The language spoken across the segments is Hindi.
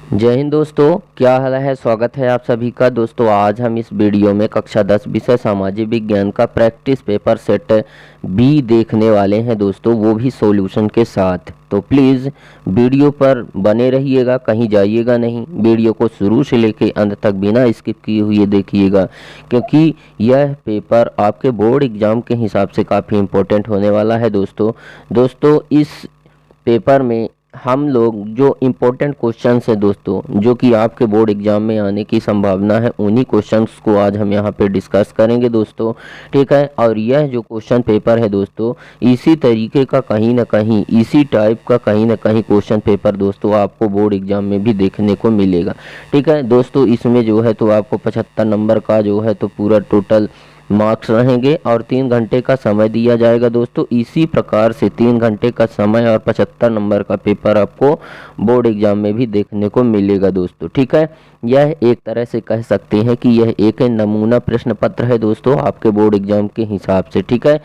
जय हिंद दोस्तों, क्या हाल है। स्वागत है आप सभी का। दोस्तों आज हम इस वीडियो में कक्षा 10 विषय सामाजिक विज्ञान का प्रैक्टिस पेपर सेट बी देखने वाले हैं दोस्तों, वो भी सॉल्यूशन के साथ। तो प्लीज़ वीडियो पर बने रहिएगा, कहीं जाइएगा नहीं। वीडियो को शुरू से लेकर अंत तक बिना स्किप किए हुए देखिएगा, क्योंकि यह पेपर आपके बोर्ड एग्ज़ाम के हिसाब से काफ़ी इम्पोर्टेंट होने वाला है दोस्तों इस पेपर में हम लोग जो इम्पोर्टेंट क्वेश्चंस है दोस्तों, जो कि आपके बोर्ड एग्जाम में आने की संभावना है, उन्हीं क्वेश्चंस को आज हम यहाँ पे डिस्कस करेंगे दोस्तों। ठीक है, और यह जो क्वेश्चन पेपर है दोस्तों, इसी तरीके का कहीं ना कहीं, इसी टाइप का कहीं ना कहीं क्वेश्चन पेपर दोस्तों आपको बोर्ड एग्जाम में भी देखने को मिलेगा। ठीक है दोस्तों, इसमें जो है तो आपको 75 नंबर का जो है तो पूरा टोटल मार्क्स रहेंगे और 3 घंटे का समय दिया जाएगा दोस्तों। इसी प्रकार से 3 घंटे का समय और 75 नंबर का पेपर आपको बोर्ड एग्जाम में भी देखने को मिलेगा दोस्तों। ठीक है, यह एक तरह से कह सकते हैं कि यह एक नमूना प्रश्न पत्र है दोस्तों आपके बोर्ड एग्जाम के हिसाब से। ठीक है,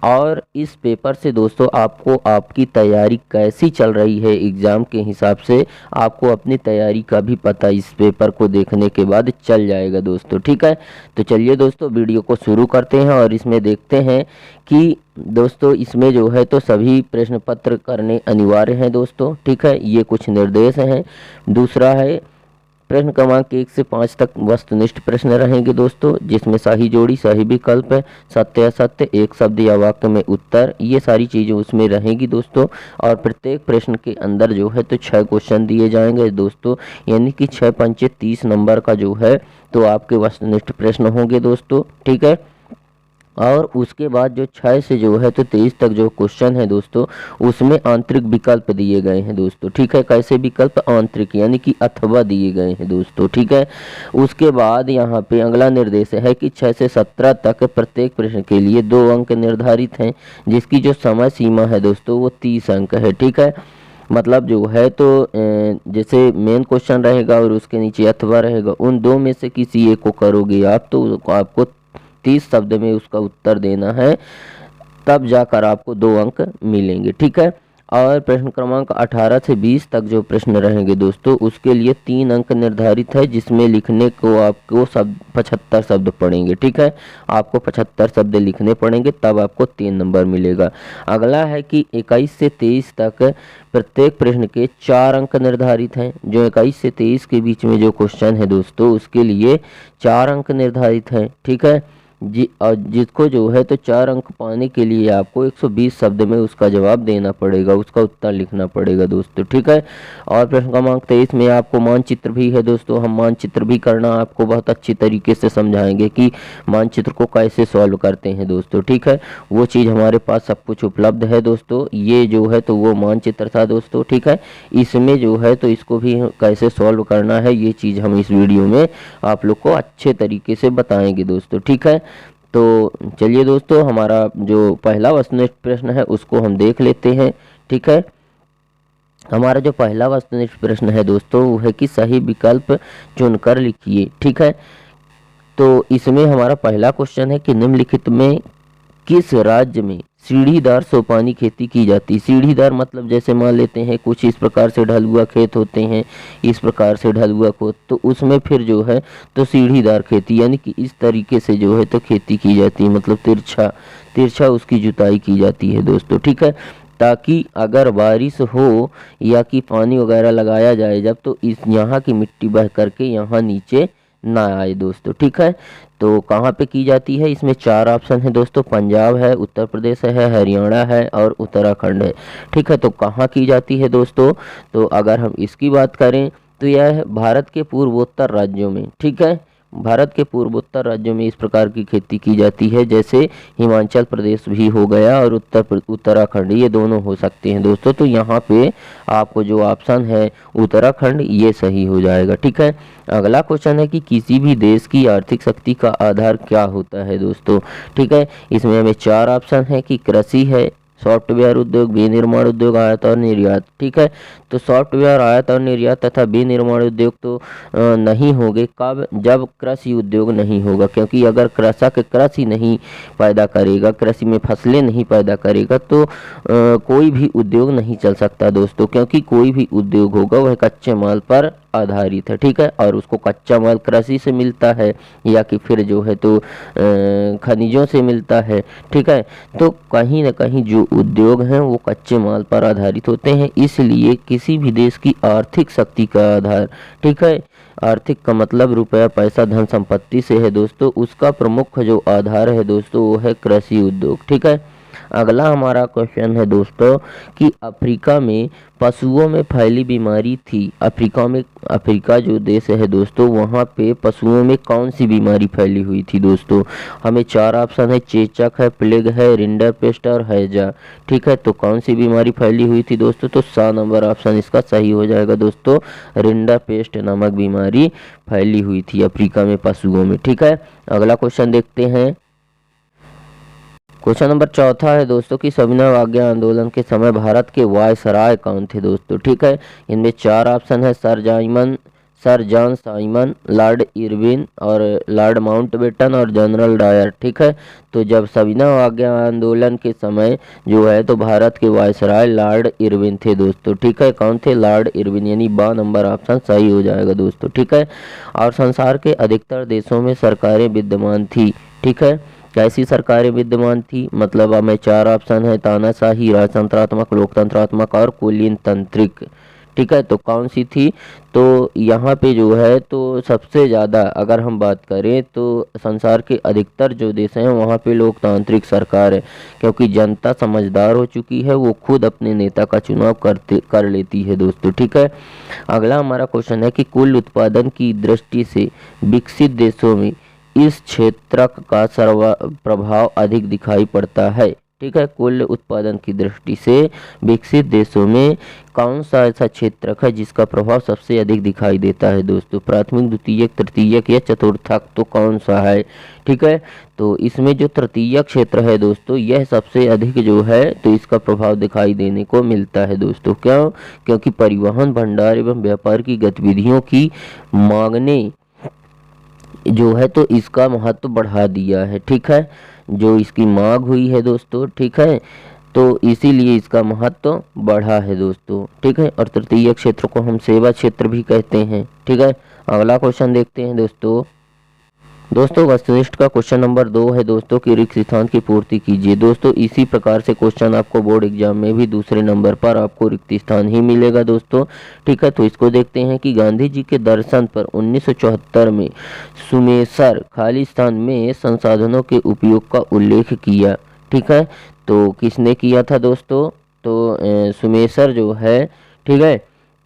और इस पेपर से दोस्तों आपको आपकी तैयारी कैसी चल रही है एग्ज़ाम के हिसाब से, आपको अपनी तैयारी का भी पता इस पेपर को देखने के बाद चल जाएगा दोस्तों। ठीक है, तो चलिए दोस्तों वीडियो को शुरू करते हैं और इसमें देखते हैं कि दोस्तों इसमें जो है तो सभी प्रश्न पत्र करने अनिवार्य हैं दोस्तों। ठीक है, ये कुछ निर्देश हैं। दूसरा है प्रश्न क्रमांक 1 से 5 तक वस्तुनिष्ठ प्रश्न रहेंगे दोस्तों, जिसमें सही जोड़ी, सही विकल्प, सत्य असत्य, एक शब्द या वाक्य में उत्तर, ये सारी चीज़ें उसमें रहेंगी दोस्तों। और प्रत्येक प्रश्न के अंदर जो है तो 6 क्वेश्चन दिए जाएंगे दोस्तों, यानी कि 6 पंचे 30 नंबर का जो है तो आपके वस्तुनिष्ठ प्रश्न होंगे दोस्तों। ठीक है, और उसके बाद जो 6 से जो है तो 23 तक जो क्वेश्चन है दोस्तों, उसमें आंतरिक विकल्प दिए गए हैं दोस्तों। ठीक है, कैसे विकल्प? आंतरिक, यानी कि अथवा दिए गए हैं दोस्तों। ठीक है, उसके बाद यहाँ पे अगला निर्देश है कि 6 से 17 तक प्रत्येक प्रश्न के लिए 2 अंक निर्धारित हैं, जिसकी जो समय सीमा है दोस्तों वो 30 अंक है। ठीक है, मतलब जो है तो जैसे मेन क्वेश्चन रहेगा और उसके नीचे अथवा रहेगा, उन दो में से किसी एक को करोगे आप तो आपको 30 शब्द में उसका उत्तर देना है, तब जाकर आपको 2 अंक मिलेंगे। ठीक है, और प्रश्न क्रमांक 18 से 20 तक जो प्रश्न रहेंगे दोस्तों, उसके लिए 3 अंक निर्धारित है, जिसमें लिखने को आपको 75 शब्द पड़ेंगे। ठीक है, आपको 75 शब्द लिखने पड़ेंगे, तब आपको 3 नंबर मिलेगा। अगला है कि 21 से 23 तक प्रत्येक प्रश्न के 4 अंक निर्धारित हैं। जो 21 से 23 के बीच में जो क्वेश्चन है दोस्तों, उसके लिए 4 अंक निर्धारित हैं। ठीक है जी, और जिसको जो है तो 4 अंक पाने के लिए आपको 120 शब्द में उसका जवाब देना पड़ेगा, उसका उत्तर लिखना पड़ेगा दोस्तों। ठीक है, और प्रश्न क्रमांक 23 में आपको मानचित्र भी है दोस्तों। हम मानचित्र भी करना आपको बहुत अच्छी तरीके से समझाएंगे कि मानचित्र को कैसे सॉल्व करते हैं दोस्तों। ठीक है, वो चीज़ हमारे पास सब कुछ उपलब्ध है दोस्तों। ये जो है तो वो मानचित्र था दोस्तों। ठीक है, इसमें जो है तो इसको भी कैसे सॉल्व करना है, ये चीज़ हम इस वीडियो में आप लोग को अच्छे तरीके से बताएंगे दोस्तों। ठीक है, तो चलिए दोस्तों, हमारा जो पहला वस्तुनिष्ठ प्रश्न है उसको हम देख लेते हैं। ठीक है, हमारा जो पहला वस्तुनिष्ठ प्रश्न है दोस्तों वो है कि सही विकल्प चुनकर लिखिए। ठीक है, तो इसमें हमारा पहला क्वेश्चन है कि निम्नलिखित में किस राज्य में सीढ़ीदार सोपानी खेती की जाती है। सीढ़ीदार मतलब जैसे मान लेते हैं कुछ इस प्रकार से ढलुआ खेत होते हैं, इस प्रकार से ढलुआ खेत, तो उसमें फिर जो है तो सीढ़ीदार खेती, यानी कि इस तरीके से जो है तो खेती की जाती है, मतलब तिरछा तिरछा उसकी जुताई की जाती है दोस्तों। ठीक है, ताकि अगर बारिश हो या कि पानी वगैरह लगाया जाए जब, तो इस यहाँ की मिट्टी बह करके यहाँ नीचे ना आए दोस्तों। ठीक है, तो कहाँ पे की जाती है? इसमें 4 ऑप्शन है दोस्तों, पंजाब है, उत्तर प्रदेश है, हरियाणा है और उत्तराखंड है। ठीक है, तो कहाँ की जाती है दोस्तों? तो अगर हम इसकी बात करें तो यह भारत के पूर्वोत्तर राज्यों में, ठीक है, भारत के पूर्वोत्तर राज्यों में इस प्रकार की खेती की जाती है, जैसे हिमाचल प्रदेश भी हो गया और उत्तराखंड, ये दोनों हो सकते हैं दोस्तों। तो यहाँ पे आपको जो ऑप्शन है उत्तराखंड, ये सही हो जाएगा। ठीक है, अगला क्वेश्चन है कि किसी भी देश की आर्थिक शक्ति का आधार क्या होता है दोस्तों। ठीक है, इसमें हमें 4 ऑप्शन है कि कृषि है, सॉफ्टवेयर उद्योग, विनिर्माण उद्योग, आयात और निर्यात। ठीक है, तो सॉफ्टवेयर, आयात और निर्यात तथा विनिर्माण उद्योग तो नहीं होंगे। कब? जब कृषि उद्योग नहीं होगा, क्योंकि अगर कृषक कृषि नहीं पैदा करेगा, कृषि में फसलें नहीं पैदा करेगा तो कोई भी उद्योग नहीं चल सकता दोस्तों, क्योंकि कोई भी उद्योग होगा वह कच्चे माल पर आधारित है। ठीक है, और उसको कच्चा माल कृषि से मिलता है या कि फिर जो है तो खनिजों से मिलता है। ठीक है, तो कहीं ना कहीं जो उद्योग हैं वो कच्चे माल पर आधारित होते हैं, इसलिए किसी भी देश की आर्थिक शक्ति का आधार, ठीक है, आर्थिक का मतलब रुपया, पैसा, धन संपत्ति से है दोस्तों, उसका प्रमुख जो आधार है दोस्तों वो है कृषि उद्योग। ठीक है, अगला हमारा क्वेश्चन है दोस्तों कि अफ्रीका में पशुओं में फैली बीमारी थी। अफ्रीका जो देश है दोस्तों वहाँ पे पशुओं में कौन सी बीमारी फैली हुई थी दोस्तों? हमें चार ऑप्शन है, चेचक है, प्लेग है, रिंडरपेस्ट और हैजा। ठीक है, तो कौन सी बीमारी फैली हुई थी दोस्तों? तो 7 नंबर ऑप्शन इसका सही हो जाएगा दोस्तों, रिंडरपेस्ट नामक बीमारी फैली हुई थी अफ्रीका में पशुओं में। ठीक है, अगला क्वेश्चन देखते हैं। क्वेश्चन नंबर चौथा है दोस्तों कि सविनय आज्ञा आंदोलन के समय भारत के वायसराय कौन थे दोस्तों? ठीक है, इनमें चार ऑप्शन है, sir John Simon, Lord Irwin और लॉर्ड माउंटबेटन और जनरल डायर। ठीक है, तो जब सविनय आज्ञा आंदोलन के समय जो है तो भारत के वायसराय लॉर्ड इरविन थे दोस्तों। ठीक है, कौन थे? लॉर्ड इरविन, यानी 12 नंबर ऑप्शन सही हो जाएगा दोस्तों। ठीक है, और संसार के अधिकतर देशों में सरकारें विद्यमान थी। ठीक है, कैसी सरकारें विद्यमान थी? मतलब हमें चार ऑप्शन है, तानाशाही, राजतंत्रात्मक, लोकतंत्रात्मक और कुलीन तंत्रिक। ठीक है, तो कौन सी थी? तो यहाँ पे जो है तो सबसे ज़्यादा अगर हम बात करें तो संसार के अधिकतर जो देश हैं वहाँ पे लोकतांत्रिक सरकार है, क्योंकि जनता समझदार हो चुकी है, वो खुद अपने नेता का चुनाव कर लेती है दोस्तों। ठीक है, अगला हमारा क्वेश्चन है कि कुल उत्पादन की दृष्टि से विकसित देशों में इस क्षेत्रक का प्रभाव अधिक दिखाई पड़ता है। ठीक है, कुल उत्पादन की दृष्टि से विकसित देशों में कौन सा ऐसा क्षेत्रक है जिसका प्रभाव सबसे अधिक दिखाई देता है दोस्तों? प्राथमिक, द्वितीयक, तृतीयक या चतुर्थक, तो कौन सा है? ठीक है, तो इसमें जो तृतीयक क्षेत्र है दोस्तों यह सबसे अधिक जो है तो इसका प्रभाव दिखाई देने को मिलता है दोस्तों। क्यों? क्योंकि परिवहन, भंडार एवं व्यापार की गतिविधियों की मांग ने जो है तो इसका महत्व बढ़ा दिया है। ठीक है, जो इसकी मांग हुई है दोस्तों, ठीक है, तो इसीलिए इसका महत्व बढ़ा है दोस्तों। ठीक है, और तृतीय क्षेत्र को हम सेवा क्षेत्र भी कहते हैं। ठीक है, अगला क्वेश्चन देखते हैं दोस्तों वस्तुनिष्ठ का क्वेश्चन नंबर 2 है दोस्तों कि रिक्त स्थान की पूर्ति कीजिए। दोस्तों इसी प्रकार से क्वेश्चन आपको बोर्ड एग्जाम में भी दूसरे नंबर पर आपको रिक्त स्थान ही मिलेगा दोस्तों। ठीक है, तो इसको देखते हैं कि गांधी जी के दर्शन पर 1974 में सुमेसर खाली स्थान में संसाधनों के उपयोग का उल्लेख किया। ठीक है, तो किसने किया था दोस्तों? तो सुमेसर जो है, ठीक है,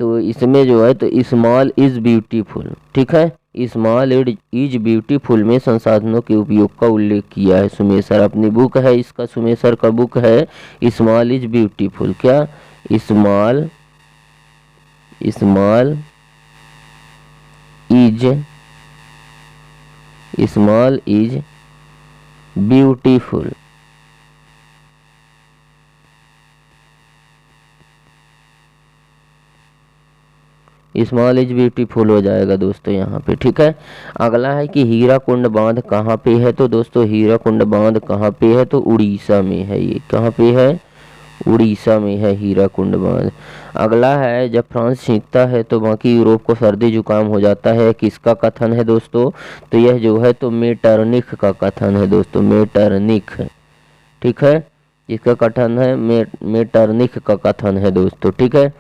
तो इसमें जो है तो स्मॉल इज ब्यूटीफुल, ठीक है, स्मॉल इज ब्यूटीफुल में संसाधनों के उपयोग का उल्लेख किया है सुमेसर। अपनी बुक है इसका, सुमेसर का बुक है स्मॉल इज ब्यूटीफुल। क्या? Small is beautiful. Small is beautiful हो जाएगा दोस्तों यहाँ पे। ठीक है, अगला है कि हीराकुंड बांध कहाँ पे है? तो दोस्तों हीराकुंड बांध कहाँ पे है? तो उड़ीसा में है। ये कहाँ पे है? उड़ीसा में है हीराकुंड बांध। अगला है जब फ्रांस छींकता है तो बाकी यूरोप को सर्दी जुकाम हो जाता है, किसका कथन है दोस्तों? तो यह जो है तो मेटरनिख का कथन है दोस्तों, मेटरनिख। ठीक है, इसका कथन है मेटरनिख का कथन है दोस्तों। ठीक है,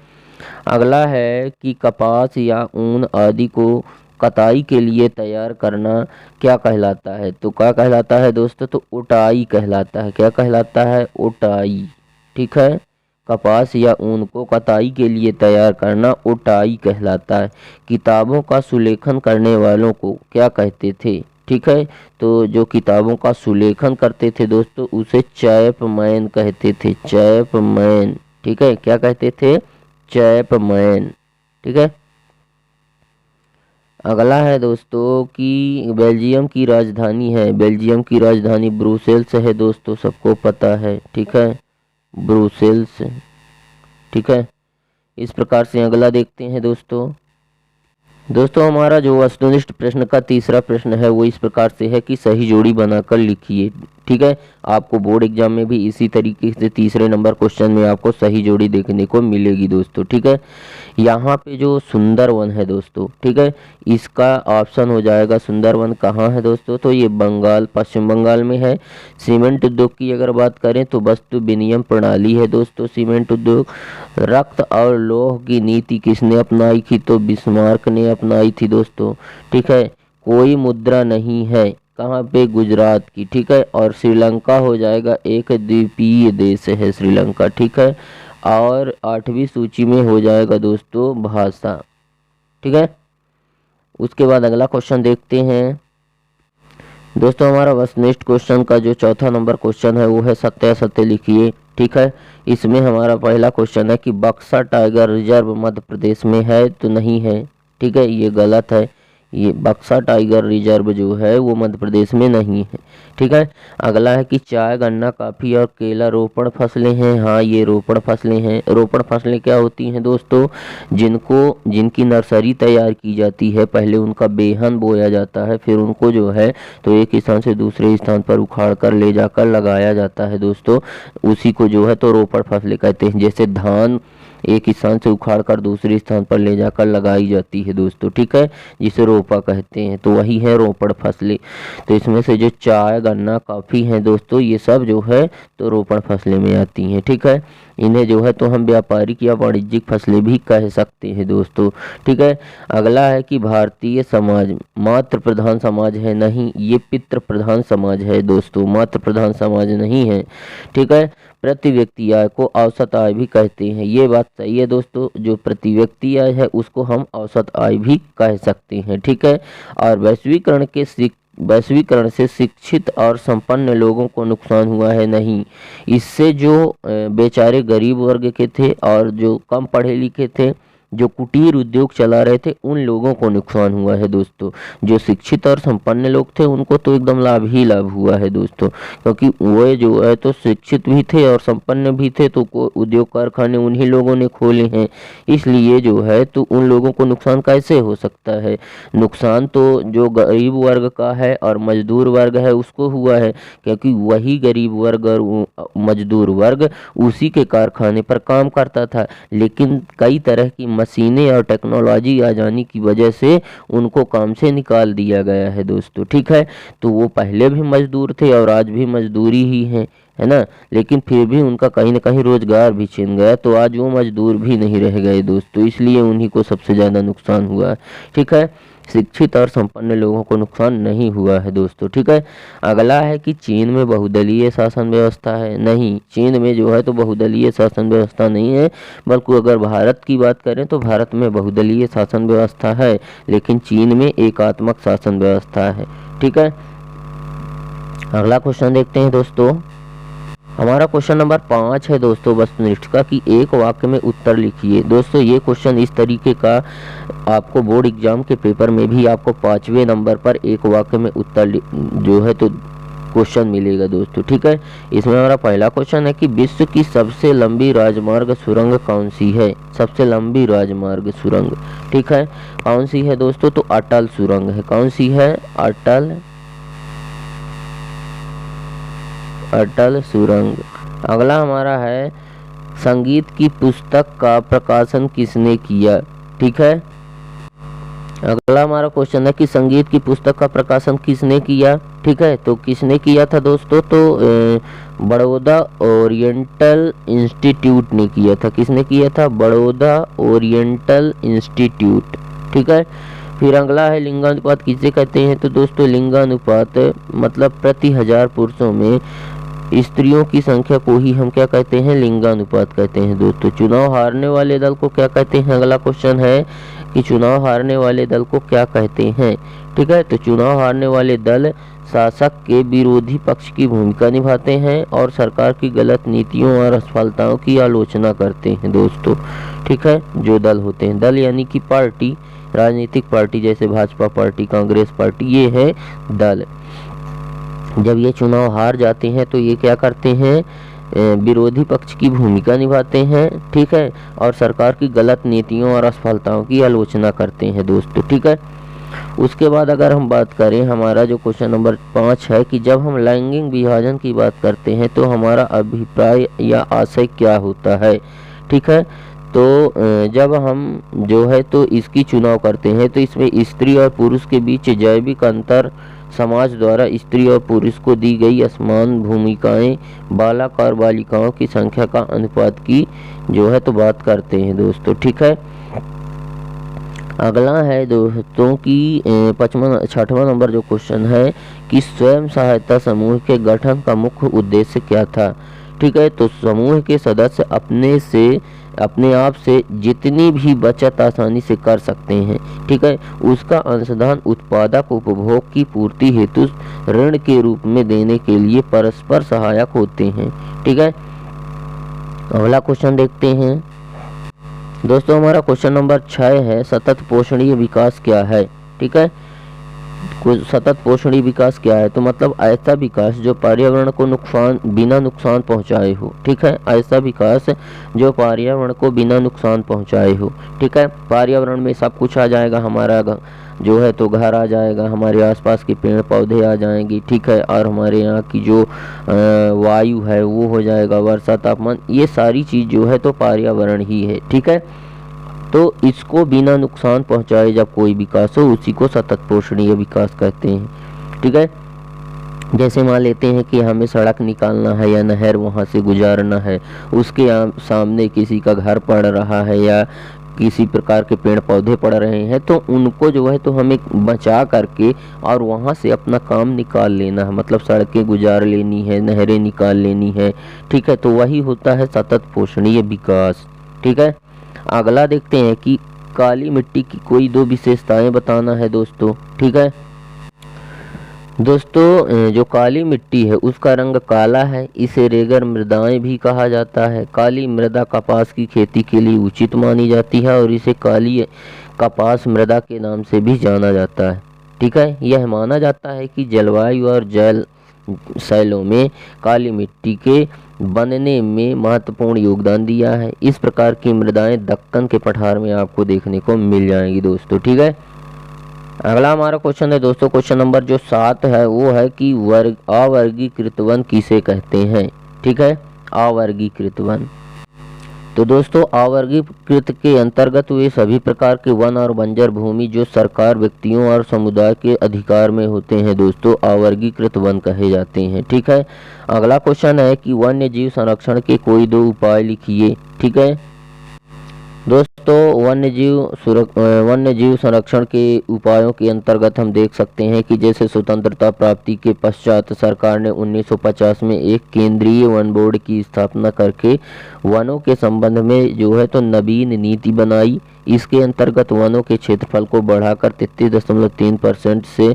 अगला है कि कपास या ऊन आदि को कताई के लिए तैयार करना क्या कहलाता है? तो क्या कहलाता है दोस्तों? तो उटाई कहलाता है। क्या कहलाता है? उटाई। ठीक है, कपास या ऊन को कताई के लिए तैयार करना उटाई कहलाता है। किताबों का सुलेखन करने वालों को क्या कहते थे? ठीक है, तो जो किताबों का सुलेखन करते थे दोस्तों उसे चैपमैन कहते थे, चैपमैन। ठीक है, क्या कहते थे? चैपमैन। ठीक है, अगला है दोस्तों कि बेल्जियम की राजधानी है, बेल्जियम की राजधानी ब्रुसेल्स है दोस्तों, सबको पता है। ठीक है, ब्रुसेल्स। ठीक है, इस प्रकार से अगला देखते हैं दोस्तों। हमारा जो वस्तुनिष्ठ प्रश्न का तीसरा प्रश्न है वो इस प्रकार से है कि सही जोड़ी बनाकर लिखिए। ठीक है, आपको बोर्ड एग्जाम में भी इसी तरीके से तीसरे नंबर क्वेश्चन में आपको सही जोड़ी देखने को मिलेगी दोस्तों। ठीक है, यहाँ पे जो सुंदरवन है दोस्तों, ठीक है, इसका ऑप्शन हो जाएगा सुंदरवन कहाँ है दोस्तों, तो ये बंगाल, पश्चिम बंगाल में है। सीमेंट उद्योग की अगर बात करें तो वस्तु विनिमय प्रणाली है दोस्तों सीमेंट उद्योग। रक्त और लौह की नीति किसने अपनाई थी, तो बिस्मार्क ने अपनाई थी दोस्तों। ठीक है, कोई मुद्रा नहीं है कहाँ पे, गुजरात की। ठीक है, और श्रीलंका हो जाएगा एक द्वीपीय देश है श्रीलंका। ठीक है, और 8वीं सूची में हो जाएगा दोस्तों भाषा। ठीक है, उसके बाद अगला क्वेश्चन देखते हैं दोस्तों। हमारा बस नेक्स्ट क्वेश्चन का जो चौथा नंबर क्वेश्चन है वो है सत्यासत्य लिखिए। ठीक है, इसमें हमारा पहला क्वेश्चन है कि बक्सा टाइगर रिजर्व मध्य प्रदेश में है तो नहीं है। ठीक है, ये गलत है, ये बक्सा टाइगर रिजर्व जो है वो मध्य प्रदेश में नहीं है। ठीक है, अगला है कि चाय, गन्ना, कॉफी और केला रोपण फसलें हैं। हाँ, ये रोपण फसलें हैं। रोपण फसलें क्या होती हैं दोस्तों, जिनकी नर्सरी तैयार की जाती है, पहले उनका बेहन बोया जाता है, फिर उनको जो है तो एक स्थान से दूसरे स्थान पर उखाड़ कर ले जाकर लगाया जाता है दोस्तों, उसी को जो है तो रोपण फसलें कहते हैं। जैसे धान एक स्थान से उखाड़ कर दूसरे स्थान पर ले जाकर लगाई जाती है दोस्तों। ठीक है, जिसे रोपा कहते हैं, तो वही है रोपण फसलें। तो इसमें से जो चाय, गन्ना, कॉफी हैं दोस्तों, ये सब जो है तो रोपण फसलें में आती हैं। ठीक है, इन्हें जो है तो हम व्यापारिक या वाणिज्यिक फसलें भी कह सकते हैं दोस्तों। ठीक है, अगला है कि भारतीय समाज मातृ प्रधान समाज है। नहीं, ये पितृ प्रधान समाज है दोस्तों, मातृ प्रधान समाज नहीं है। ठीक है, प्रति व्यक्ति आय को औसत आय भी कहते हैं। ये बात सही है दोस्तों, जो प्रति व्यक्ति आय है उसको हम औसत आय भी कह सकते हैं। ठीक है, और वैश्वीकरण से शिक्षित और संपन्न लोगों को नुकसान हुआ है। नहीं, इससे जो बेचारे गरीब वर्ग के थे और जो कम पढ़े लिखे थे, जो कुटीर उद्योग चला रहे थे, उन लोगों को नुकसान हुआ है दोस्तों। जो शिक्षित और संपन्न लोग थे उनको तो एकदम लाभ ही लाभ हुआ है दोस्तों, क्योंकि वो जो है तो शिक्षित भी थे और संपन्न भी थे, तो उद्योग कारखाने उन्हीं लोगों ने खोले हैं। इसलिए जो है तो उन लोगों को नुकसान कैसे हो सकता है, नुकसान तो जो गरीब वर्ग का है और मजदूर वर्ग है उसको हुआ है, क्योंकि वही गरीब वर्ग और मजदूर वर्ग उसी के कारखाने पर काम करता था। लेकिन कई तरह की मशीनें और टेक्नोलॉजी आ जाने की वजह से उनको काम से निकाल दिया गया है दोस्तों। ठीक है, तो वो पहले भी मजदूर थे और आज भी मजदूरी ही है ना, लेकिन फिर भी उनका कहीं ना कहीं रोजगार भी छिन गया, तो आज वो मजदूर भी नहीं रह गए दोस्तों, इसलिए उन्हीं को सबसे ज़्यादा नुकसान हुआ है। ठीक है, शिक्षित और संपन्न लोगों को नुकसान नहीं हुआ है दोस्तों। ठीक है, अगला है कि चीन में बहुदलीय शासन व्यवस्था है। नहीं, चीन में जो है तो बहुदलीय शासन व्यवस्था नहीं है, बल्कि अगर भारत की बात करें तो भारत में बहुदलीय शासन व्यवस्था है, लेकिन चीन में एकात्मक शासन व्यवस्था है। ठीक है, अगला क्वेश्चन देखते हैं दोस्तों। हमारा क्वेश्चन नंबर 5 है दोस्तों वस्तुनिष्ठ का, कि एक वाक्य में उत्तर लिखिए। दोस्तों ये क्वेश्चन इस तरीके का आपको बोर्ड एग्जाम के पेपर में भी आपको 5वें नंबर पर एक वाक्य में उत्तर जो है तो क्वेश्चन मिलेगा दोस्तों। ठीक है, इसमें हमारा पहला क्वेश्चन है कि विश्व की सबसे लंबी राजमार्ग सुरंग कौन सी है। सबसे लंबी राजमार्ग सुरंग, ठीक है, कौन सी है दोस्तों, तो अटल सुरंग है। कौन सी है, अटल सुरंग। अगला हमारा है संगीत की पुस्तक का प्रकाशन किसने किया। ठीक है, अगला हमारा क्वेश्चन है कि संगीत की पुस्तक का प्रकाशन किसने किया। ठीक है, तो किसने किया था दोस्तों, तो बड़ौदा ओरिएंटल इंस्टीट्यूट ने किया था। किसने किया था, बड़ौदा ओरिएंटल इंस्टीट्यूट। ठीक है, फिर अगला है लिंगानुपात किसे कहते हैं, तो दोस्तों लिंगानुपात मतलब प्रति 1000 पुरुषों में स्त्रियों की संख्या को ही हम क्या कहते हैं, लिंगानुपात कहते हैं दोस्तों। चुनाव हारने वाले दल को क्या कहते हैं, अगला क्वेश्चन है कि चुनाव हारने वाले दल को क्या कहते हैं। ठीक है, तो चुनाव हारने वाले दल शासक के विरोधी पक्ष की भूमिका निभाते हैं और सरकार की गलत नीतियों और असफलताओं की आलोचना करते हैं दोस्तों। ठीक है, जो दल होते हैं, दल यानी कि पार्टी, राजनीतिक पार्टी जैसे भाजपा पार्टी, कांग्रेस पार्टी, ये है दल। जब ये चुनाव हार जाते हैं तो ये क्या करते हैं, विरोधी पक्ष की भूमिका निभाते हैं, ठीक है, और सरकार की गलत नीतियों और असफलताओं की आलोचना करते हैं दोस्तों, ठीक है। उसके बाद अगर हम बात करें, हमारा जो क्वेश्चन नंबर 5 है कि जब हम लैंगिक विभाजन की बात करते हैं तो हमारा अभिप्राय या आशय क्या होता है, ठीक है। तो जब हम जो है तो इसकी चुनाव करते हैं तो इसमें स्त्री और पुरुष के बीच जैविक अंतर, समाज द्वारा स्त्री और पुरुष को दी गई असमान भूमिकाएं, बालक और बालिकाओं की संख्या का अनुपात की जो है तो बात करते हैं दोस्तों, ठीक है। अगला है दोस्तों कि 6वां नंबर जो क्वेश्चन है कि स्वयं सहायता समूह के गठन का मुख्य उद्देश्य क्या था, ठीक है। तो समूह के सदस्य अपने आप से जितनी भी बचत आसानी से कर सकते हैं, ठीक है, उसका अंशदान उत्पादक उपभोग की पूर्ति हेतु ऋण के रूप में देने के लिए परस्पर सहायक होते हैं, ठीक है। अगला क्वेश्चन देखते हैं दोस्तों, हमारा क्वेश्चन नंबर 6 है सतत पोषणीय विकास क्या है, ठीक है। सतत पोषणीय विकास क्या है, तो मतलब ऐसा विकास जो पर्यावरण को बिना नुकसान पहुंचाए हो, ठीक है, ऐसा विकास जो पर्यावरण को बिना नुकसान पहुंचाए हो, ठीक है। पर्यावरण में सब कुछ आ जाएगा, हमारा जो है तो घर आ जाएगा, हमारे आसपास के पेड़ पौधे आ जाएंगे, ठीक है, और हमारे यहाँ की जो वायु है वो हो जाएगा, वर्षा, तापमान, ये सारी चीज़ जो है तो पर्यावरण ही है, ठीक है। तो इसको बिना नुकसान पहुंचाए जब कोई विकास हो उसी को सतत पोषणीय विकास कहते हैं, ठीक है। जैसे मान लेते हैं कि हमें सड़क निकालना है या नहर वहाँ से गुजारना है, उसके सामने किसी का घर पड़ रहा है या किसी प्रकार के पेड़ पौधे पड़ रहे हैं, तो उनको जो है तो हमें बचा करके और वहाँ से अपना काम निकाल लेना है, मतलब सड़कें गुजार लेनी है, नहरें निकाल लेनी है, ठीक है। तो वही होता है सतत पोषणीय विकास, ठीक है। अगला देखते हैं कि काली मिट्टी की कोई 2 विशेषताएं बताना है दोस्तों, ठीक है। दोस्तों जो काली मिट्टी है उसका रंग काला है, इसे रेगर मृदाएं भी कहा जाता है। काली मृदा कपास की खेती के लिए उचित मानी जाती है और इसे काली कपास मृदा के नाम से भी जाना जाता है, ठीक है। यह माना जाता है कि जलवायु और जल शैलों में काली मिट्टी के बनने में महत्वपूर्ण योगदान दिया है। इस प्रकार की मृदाएं दक्कन के पठार में आपको देखने को मिल जाएंगी दोस्तों, ठीक है। अगला हमारा क्वेश्चन है दोस्तों, क्वेश्चन नंबर जो 7 है वो है कि अवर्गीकृत वन किसे कहते हैं, ठीक है, अवर्गीकृत वन। तो दोस्तों अवर्गीकृत के अंतर्गत वे सभी प्रकार के वन और बंजर भूमि जो सरकार, व्यक्तियों और समुदाय के अधिकार में होते हैं दोस्तों, अवर्गीकृत वन कहे जाते हैं, ठीक है। अगला क्वेश्चन है कि वन्य जीव संरक्षण के कोई 2 उपाय लिखिए, ठीक है। दोस्तों वन्य जीव संरक्षण के उपायों के अंतर्गत हम देख सकते हैं कि जैसे स्वतंत्रता प्राप्ति के पश्चात सरकार ने 1950 में एक केंद्रीय वन बोर्ड की स्थापना करके वनों के संबंध में जो है तो नवीन नीति बनाई। इसके अंतर्गत वनों के क्षेत्रफल को बढ़ाकर 33.3% से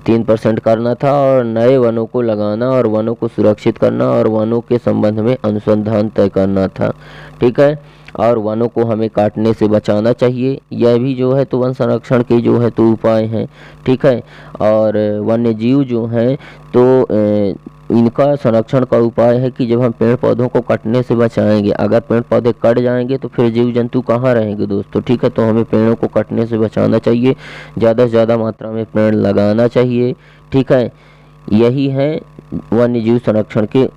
3% करना था और नए वनों को लगाना और वनों को सुरक्षित करना और वनों के संबंध में अनुसंधान तय करना था, ठीक है। और वनों को हमें काटने से बचाना चाहिए, यह भी जो है तो वन संरक्षण के जो है तो उपाय हैं, ठीक है। और वन्य जीव जो हैं तो इनका संरक्षण का उपाय है कि जब हम पेड़ पौधों को कटने से बचाएंगे, अगर पेड़ पौधे कट जाएंगे तो फिर जीव जंतु कहाँ रहेंगे दोस्तों, ठीक है। तो हमें पेड़ों को कटने से बचाना चाहिए, ज़्यादा से ज़्यादा मात्रा में पेड़ लगाना चाहिए, ठीक है। यही है वन्य जीव संरक्षण के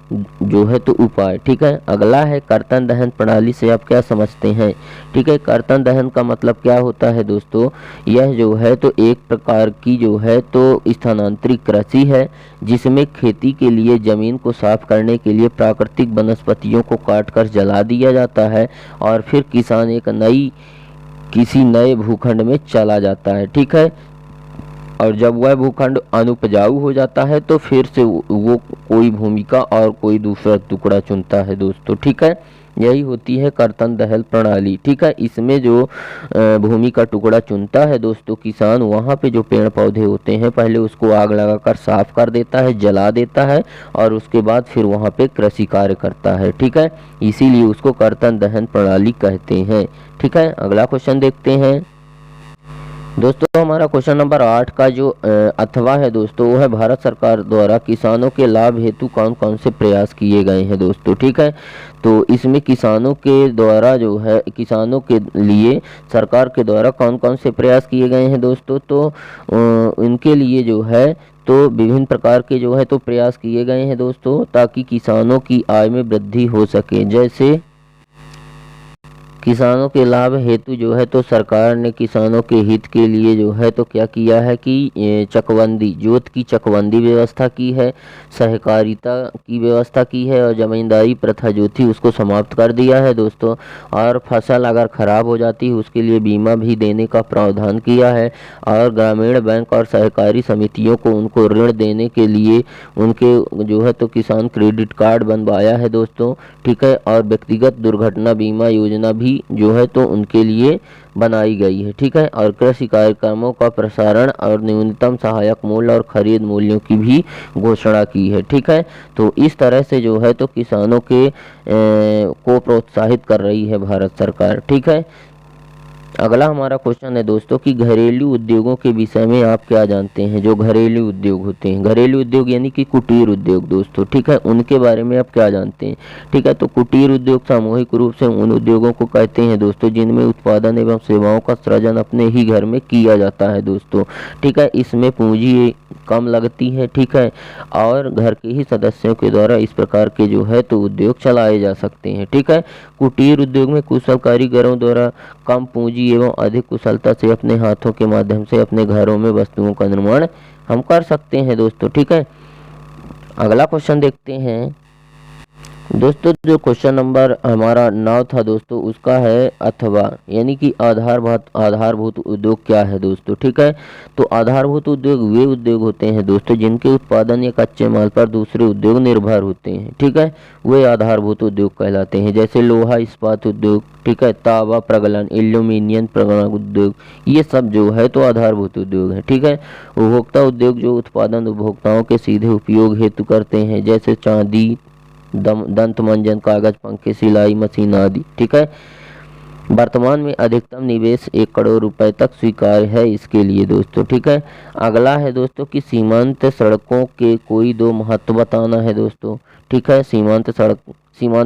जो है तो उपाय, ठीक है। अगला है कर्तन दहन प्रणाली से आप क्या समझते हैं, ठीक है। कर्तन दहन का मतलब क्या होता है दोस्तों, यह जो है तो एक प्रकार की जो है तो स्थानांतरित कृषि है जिसमें खेती के लिए जमीन को साफ करने के लिए प्राकृतिक वनस्पतियों को काटकर जला दिया जाता है और फिर किसान एक किसी नए भूखंड में चला जाता है, ठीक है। और जब वह भूखंड अनुपजाऊ हो जाता है तो फिर से वो कोई भूमि का और कोई दूसरा टुकड़ा चुनता है दोस्तों, ठीक है। यही होती है कर्तन दहन प्रणाली, ठीक है। इसमें जो भूमि का टुकड़ा चुनता है दोस्तों किसान, वहाँ पे जो पेड़ पौधे होते हैं पहले उसको आग लगाकर साफ कर देता है, जला देता है और उसके बाद फिर वहाँ पे कृषि कार्य करता है, ठीक है। इसीलिए उसको कर्तन दहन प्रणाली कहते हैं, ठीक है। अगला क्वेश्चन देखते हैं दोस्तों हमारा क्वेश्चन नंबर 8 का जो अथवा है दोस्तों, वो है भारत सरकार द्वारा किसानों के लाभ हेतु कौन कौन से प्रयास किए गए हैं दोस्तों। ठीक है, तो इसमें किसानों के द्वारा जो है, किसानों के लिए सरकार के द्वारा कौन कौन से प्रयास किए गए हैं दोस्तों, तो इनके लिए जो है तो विभिन्न प्रकार के जो है तो प्रयास किए गए हैं दोस्तों, ताकि किसानों की आय में वृद्धि हो सके। जैसे किसानों के लाभ हेतु जो है तो सरकार ने किसानों के हित के लिए जो है तो क्या किया है कि चकबंदी, जोत की चकबंदी व्यवस्था की है, सहकारिता की व्यवस्था की है, और जमींदारी प्रथा जो थी उसको समाप्त कर दिया है दोस्तों। और फसल अगर खराब हो जाती है उसके लिए बीमा भी देने का प्रावधान किया है, और ग्रामीण बैंक और सहकारी समितियों को उनको ऋण देने के लिए उनके जो है तो किसान क्रेडिट कार्ड बनवाया है दोस्तों। ठीक है, और व्यक्तिगत दुर्घटना बीमा योजना भी जो है तो उनके लिए बनाई गई है। ठीक है, और कृषि कार्यक्रमों का प्रसारण और न्यूनतम सहायक मूल्य और खरीद मूल्यों की भी घोषणा की है। ठीक है, तो इस तरह से जो है तो किसानों के को प्रोत्साहित कर रही है भारत सरकार। ठीक है, अगला हमारा क्वेश्चन है दोस्तों कि घरेलू उद्योगों के विषय में आप क्या जानते हैं। जो घरेलू उद्योग होते हैं, घरेलू उद्योग यानी कि कुटीर उद्योग दोस्तों। ठीक है, उनके बारे में आप क्या जानते हैं। ठीक है, तो कुटीर उद्योग सामूहिक रूप से उन उद्योगों को कहते हैं दोस्तों जिनमें उत्पादन एवं सेवाओं का सृजन अपने ही घर में किया जाता है दोस्तों। ठीक है, इसमें पूंजी कम लगती है। ठीक है, और घर के ही सदस्यों के द्वारा इस प्रकार के जो है तो उद्योग चलाए जा सकते हैं। ठीक है, कुटीर उद्योग में कुशल कारीगरों द्वारा कम पूंजी एवं अधिक कुशलता से अपने हाथों के माध्यम से अपने घरों में वस्तुओं का निर्माण हम कर सकते हैं दोस्तों। ठीक है, अगला क्वेश्चन देखते हैं दोस्तों। जो क्वेश्चन नंबर हमारा 9 था दोस्तों, उसका है अथवा यानी कि आधारभूत उद्योग क्या है दोस्तों। ठीक है, तो आधारभूत उद्योग वे उद्योग होते हैं दोस्तों जिनके उत्पादन या कच्चे माल पर दूसरे उद्योग निर्भर होते हैं। ठीक है, वे आधारभूत उद्योग कहलाते हैं। जैसे लोहा इस्पात उद्योग, ठीक है, तांबा प्रगलन, एल्यूमिनियम प्रगलन उद्योग, ये सब जो है तो आधारभूत उद्योग है। ठीक है, उपभोक्ता उद्योग जो उत्पादन उपभोक्ताओं के सीधे उपयोग हेतु करते हैं, जैसे चांदी, दंत मंजन, कागज, पंखे, सिलाई मशीन आदि। ठीक है, वर्तमान में अधिकतम निवेश 1 करोड़ रुपए तक स्वीकार्य है इसके लिए दोस्तों। ठीक है, अगला है दोस्तों कि सीमांत सड़कों के कोई 2 महत्व बताना है दोस्तों। ठीक है, सीमांत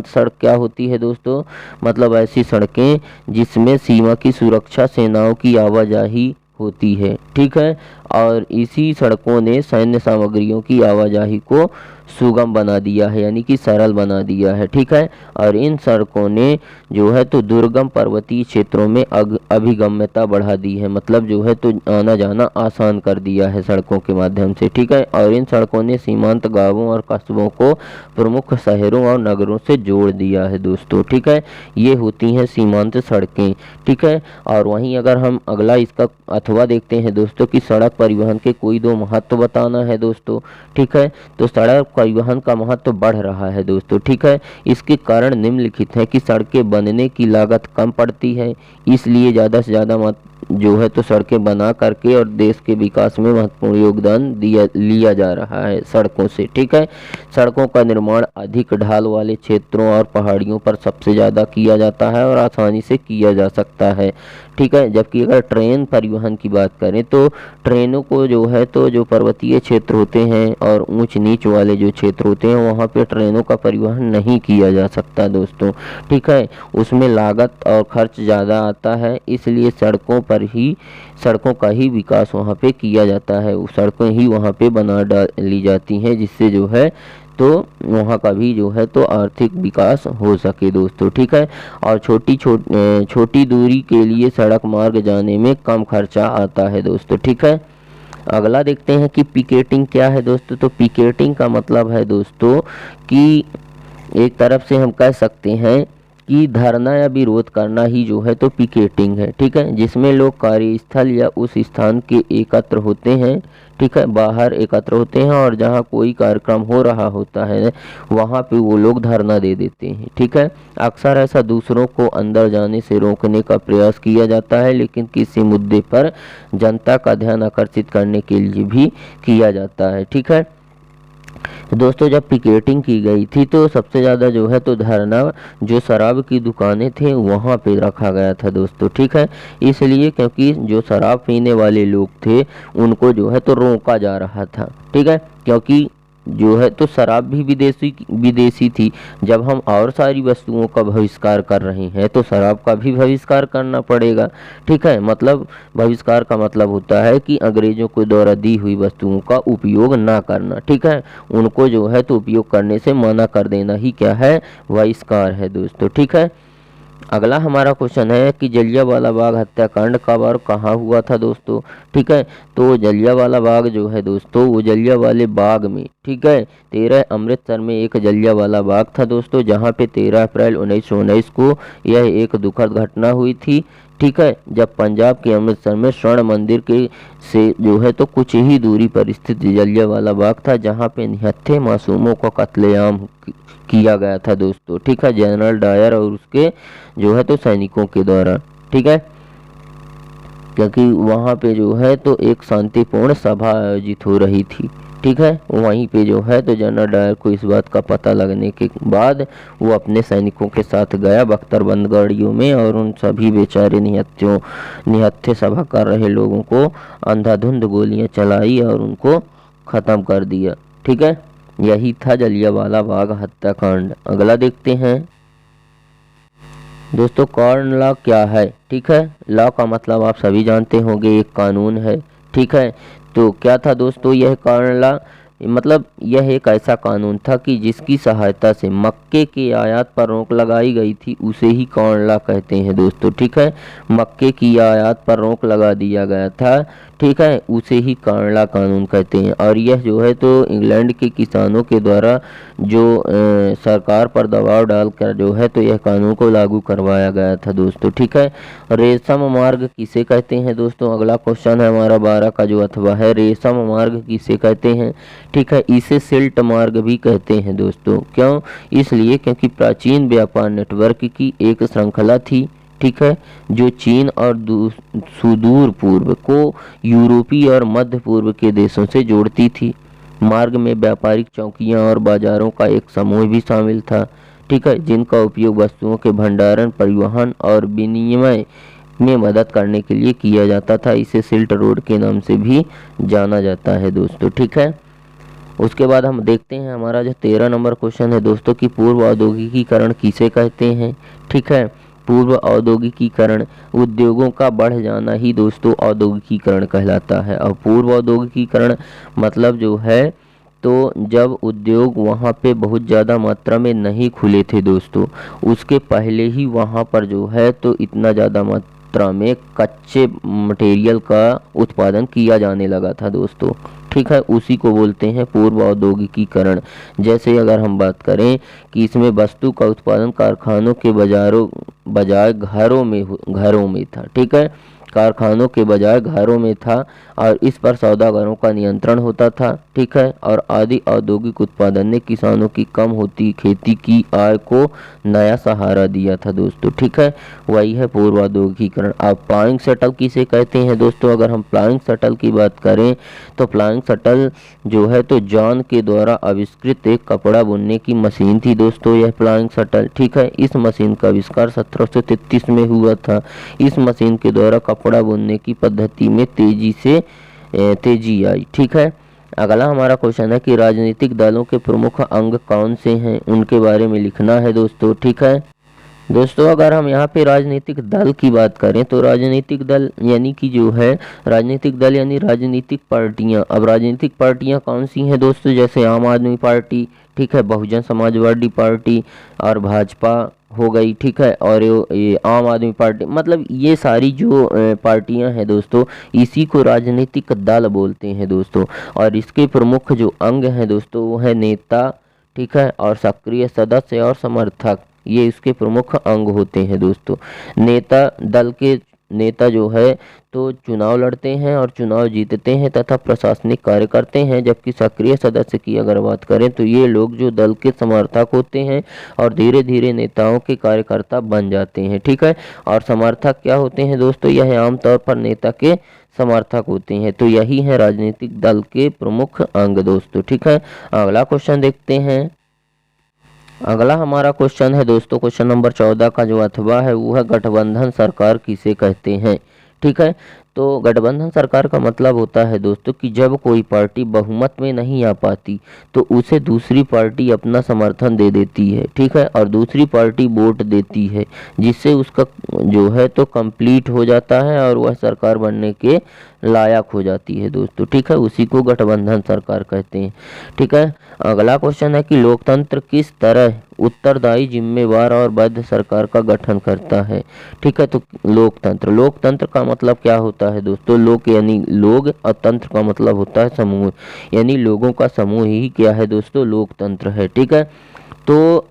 सड़क क्या होती है दोस्तों, मतलब ऐसी सड़कें जिसमें सीमा की सुरक्षा सेनाओं की आवाजाही होती है। ठीक है, और इसी सड़कों ने सैन्य सामग्रियों की आवाजाही को सुगम बना दिया है, यानी कि सरल बना दिया है। ठीक है, और इन सड़कों ने जो है तो दुर्गम पर्वतीय क्षेत्रों में अभिगम्यता बढ़ा दी है, मतलब जो है तो आना जाना आसान कर दिया है सड़कों के माध्यम से। ठीक है, और इन सड़कों ने सीमांत गांवों और कस्बों को प्रमुख शहरों और नगरों से जोड़ दिया है दोस्तों। ठीक है, ये होती हैं सीमांत सड़कें। ठीक है, और वहीं अगर हम अगला इसका अथवा देखते हैं दोस्तों कि सड़क परिवहन के कोई 2 महत्व बताना है दोस्तों। ठीक है, तो सड़क परिवहन का महत्व बढ़ रहा है दोस्तों। ठीक है, इसके कारण निम्नलिखित है कि सड़कें बनने की लागत कम पड़ती है, इसलिए ज़्यादा से ज़्यादा जो है तो सड़कें बना करके और देश के विकास में महत्वपूर्ण योगदान लिया जा रहा है सड़कों से। ठीक है, सड़कों का निर्माण अधिक ढाल वाले क्षेत्रों और पहाड़ियों पर सबसे ज़्यादा किया जाता है और आसानी से किया जा सकता है। ठीक है, जबकि अगर ट्रेन परिवहन की बात करें तो ट्रेनों को जो है तो जो पर्वतीय क्षेत्र होते हैं और ऊंच नीच वाले जो क्षेत्र होते हैं वहाँ पे ट्रेनों का परिवहन नहीं किया जा सकता दोस्तों। ठीक है, उसमें लागत और खर्च ज़्यादा आता है, इसलिए सड़कों का ही विकास वहाँ पे किया जाता है, सड़कें ही वहाँ पे बना ली जाती हैं, जिससे जो है तो वहाँ का भी जो है तो आर्थिक विकास हो सके दोस्तों। ठीक है, और छोटी दूरी के लिए सड़क मार्ग जाने में कम खर्चा आता है दोस्तों। ठीक है, अगला देखते हैं कि पिकेटिंग क्या है दोस्तों। तो पिकेटिंग का मतलब है दोस्तों कि एक तरफ से हम कह सकते हैं कि धरना या विरोध करना ही जो है तो पिकेटिंग है। ठीक है, जिसमें लोग कार्यस्थल या उस स्थान के एकत्र होते हैं। ठीक है, बाहर एकत्र होते हैं और जहाँ कोई कार्यक्रम हो रहा होता है वहाँ पे वो लोग धरना दे देते हैं। ठीक है, अक्सर ऐसा दूसरों को अंदर जाने से रोकने का प्रयास किया जाता है, लेकिन किसी मुद्दे पर जनता का ध्यान आकर्षित करने के लिए भी किया जाता है। ठीक है, दोस्तों जब पिकेटिंग की गई थी तो सबसे ज़्यादा जो है तो धरना जो शराब की दुकानें थे वहाँ पे रखा गया था दोस्तों, ठीक है। इसलिए क्योंकि जो शराब पीने वाले लोग थे उनको जो है तो रोका जा रहा था, ठीक है। क्योंकि जो है तो शराब भी विदेशी विदेशी थी। जब हम और सारी वस्तुओं का बहिष्कार कर रहे हैं तो शराब का भी बहिष्कार करना पड़ेगा, ठीक है। मतलब बहिष्कार का मतलब होता है कि अंग्रेजों के द्वारा दी हुई वस्तुओं का उपयोग ना करना, ठीक है। उनको जो है तो उपयोग करने से मना कर देना ही क्या है, बहिष्कार है दोस्तों, ठीक है। अगला हमारा क्वेश्चन है कि जलियांवाला बाग हत्याकांड कब और कहाँ हुआ था दोस्तों, ठीक है। तो जलियांवाला बाग जो है दोस्तों वो जलियांवाले बाग में, ठीक है, 13 अमृतसर में एक जलियांवाला बाग था दोस्तों, जहाँ पे 13 अप्रैल 1919 को यह एक दुखद घटना हुई थी, ठीक है। जब पंजाब के अमृतसर में स्वर्ण मंदिर के से जो है तो कुछ ही दूरी पर स्थित जलियांवाला बाग था, जहाँ पे निहत्थे मासूमों का कत्लेआम किया गया था दोस्तों, ठीक है, जनरल डायर और उसके जो है तो सैनिकों के द्वारा, ठीक है। क्योंकि वहाँ पे जो है तो एक शांतिपूर्ण सभा आयोजित हो रही थी, ठीक है। वहीं पे जो है तो जनरल डायर को इस बात का पता लगने के बाद वो अपने सैनिकों के साथ गया बख्तरबंद गाड़ियों में और उन सभी बेचारे निहत्थे सभा कर रहे लोगों को अंधाधुंध गोलियां चलाई और उनको ख़त्म कर दिया, ठीक है। यही था जलियांवाला बाग हत्याकांड। अगला देखते हैं दोस्तों, कॉर्न लॉ क्या है, ठीक है। लॉ का मतलब आप सभी जानते होंगे, एक कानून है, ठीक है। तो क्या था दोस्तों यह कॉर्न लॉ, मतलब यह एक ऐसा कानून था कि जिसकी सहायता से मक्के के आयात पर रोक लगाई गई थी, उसे ही कॉर्न लॉ कहते हैं दोस्तों, ठीक है। मक्के की आयात पर रोक लगा दिया गया था, ठीक है, उसे ही कॉर्न लॉ कानून कहते हैं। और यह जो है तो इंग्लैंड के किसानों के द्वारा जो सरकार पर दबाव डालकर जो है तो यह कानून को लागू करवाया गया था दोस्तों, ठीक है। रेशम मार्ग किसे कहते हैं दोस्तों, अगला क्वेश्चन है हमारा 12 का जो अथवा है, रेशम मार्ग किसे कहते हैं, ठीक है। इसे सिल्ट मार्ग भी कहते हैं दोस्तों, क्यों, इसलिए क्योंकि प्राचीन व्यापार नेटवर्क की एक श्रृंखला थी, ठीक है, जो चीन और सुदूर पूर्व को यूरोपीय और मध्य पूर्व के देशों से जोड़ती थी। मार्ग में व्यापारिक चौकियां और बाजारों का एक समूह भी शामिल था, ठीक है, जिनका उपयोग वस्तुओं के भंडारण, परिवहन और विनिमय में मदद करने के लिए किया जाता था। इसे सिल्ट रोड के नाम से भी जाना जाता है दोस्तों, ठीक है। उसके बाद हम देखते हैं हमारा जो 13 नंबर क्वेश्चन है दोस्तों कि पूर्व औद्योगिकीकरण किसे कहते हैं, ठीक है। पूर्व औद्योगिकीकरण, उद्योगों का बढ़ जाना ही दोस्तों औद्योगिकीकरण कहलाता है। और पूर्व औद्योगिकीकरण मतलब जो है तो जब उद्योग वहाँ पे बहुत ज़्यादा मात्रा में नहीं खुले थे दोस्तों, उसके पहले ही वहाँ पर जो है तो इतना ज़्यादा मात्रा में कच्चे मटेरियल का उत्पादन किया जाने लगा था दोस्तों, ठीक है, उसी को बोलते हैं पूर्व औद्योगिकीकरण। जैसे अगर हम बात करें कि इसमें वस्तु का उत्पादन कारखानों के बजाय घरों में था, ठीक है, कारखानों के बजाय घरों में था और इस पर सौदागरों का नियंत्रण होता था, ठीक है। और आदि औद्योगिक उत्पादन ने किसानों की कम होती खेती की आय को नया सहारा दिया था दोस्तों, ठीक है, वही है पूर्व औद्योगिकीकरण। अब प्लाइंग शटल किसे कहते हैं दोस्तों, अगर हम प्लाइंग शटल की बात करें तो प्लाइंग शटल जो है तो जॉन के द्वारा आविष्कृत एक कपड़ा बुनने की मशीन थी दोस्तों, यह प्लाइंग शटल, ठीक है। इस मशीन का आविष्कार 1733 में हुआ था। इस मशीन के द्वारा कपड़ा बुनने की पद्धति में तेजी आई, ठीक है। अगला हमारा क्वेश्चन है कि राजनीतिक दलों के प्रमुख अंग कौन से हैं, उनके बारे में लिखना है दोस्तों, ठीक है। दोस्तों अगर हम यहाँ पे राजनीतिक दल की बात करें तो राजनीतिक दल यानी कि जो है राजनीतिक दल यानी राजनीतिक पार्टियां। अब राजनीतिक पार्टियां कौन सी हैं दोस्तों, जैसे आम आदमी पार्टी, ठीक है, बहुजन समाजवादी पार्टी और भाजपा हो गई, ठीक है, और ये आम आदमी पार्टी, मतलब ये सारी जो पार्टियां हैं दोस्तों, इसी को राजनीतिक दल बोलते हैं दोस्तों। और इसके प्रमुख जो अंग हैं दोस्तों वो है नेता, ठीक है, और सक्रिय सदस्य और समर्थक, ये इसके प्रमुख अंग होते हैं दोस्तों। नेता दल के नेता जो है तो चुनाव लड़ते हैं और चुनाव जीतते हैं तथा प्रशासनिक कार्य करते हैं, जबकि सक्रिय सदस्य की अगर बात करें तो ये लोग जो दल के समर्थक होते हैं और धीरे धीरे नेताओं के कार्यकर्ता बन जाते हैं। ठीक है, और समर्थक क्या होते हैं दोस्तों, यह आमतौर पर नेता के समर्थक होते हैं। तो यही है राजनीतिक दल के प्रमुख अंग दोस्तों। ठीक है, अगला क्वेश्चन देखते हैं। अगला हमारा क्वेश्चन है दोस्तों, क्वेश्चन नंबर 14 का जो अथवा है वो है गठबंधन सरकार किसे कहते हैं। ठीक है, तो गठबंधन सरकार का मतलब होता है दोस्तों कि जब कोई पार्टी बहुमत में नहीं आ पाती तो उसे दूसरी पार्टी अपना समर्थन दे देती है। ठीक है, और दूसरी पार्टी वोट देती है जिससे उसका जो है तो कंप्लीट हो जाता है और वह सरकार बनने के लायक हो जाती है दोस्तों। ठीक है, उसी को गठबंधन सरकार कहते हैं। ठीक है, अगला क्वेश्चन है कि लोकतंत्र किस तरह उत्तरदायी, जिम्मेवार और बद्ध सरकार का गठन करता है। ठीक है, तो लोकतंत्र का मतलब क्या होता है दोस्तों, लोक यानी लोग और तंत्र का मतलब होता है समूह, यानी लोगों का समूह ही क्या है दोस्तों, लोकतंत्र है। ठीक है, तो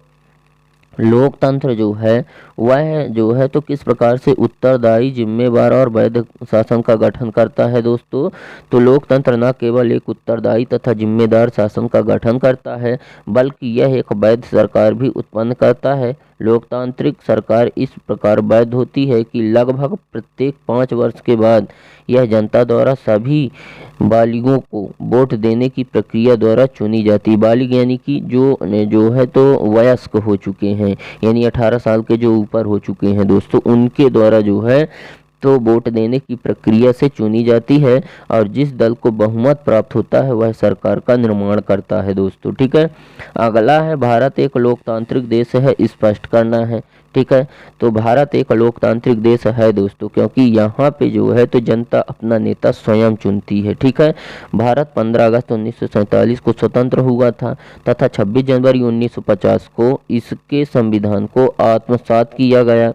लोकतंत्र जो है वह जो है तो किस प्रकार से उत्तरदायी, जिम्मेवार और वैध शासन का गठन करता है दोस्तों। तो लोकतंत्र न केवल एक उत्तरदायी तथा जिम्मेदार शासन का गठन करता है बल्कि यह एक वैध सरकार भी उत्पन्न करता है। लोकतांत्रिक सरकार इस प्रकार वैध होती है कि लगभग प्रत्येक 5 वर्ष के बाद यह जनता द्वारा सभी बालिगों को वोट देने की प्रक्रिया द्वारा चुनी जाती है। बालिग यानी कि जो है तो वयस्क हो चुके हैं, यानी 18 साल के जो ऊपर हो चुके हैं दोस्तों, उनके द्वारा जो है तो वोट देने की प्रक्रिया से चुनी जाती है और जिस दल को बहुमत प्राप्त होता है वह सरकार का निर्माण करता है दोस्तों। ठीक है, अगला है भारत एक लोकतांत्रिक देश है, स्पष्ट करना है। ठीक है, तो भारत एक लोकतांत्रिक देश है दोस्तों क्योंकि यहाँ पे जो है तो जनता अपना नेता स्वयं चुनती है। ठीक है, भारत 15 अगस्त 1947 को स्वतंत्र हुआ था तथा 26 जनवरी 1950 को इसके संविधान को आत्मसात किया गया।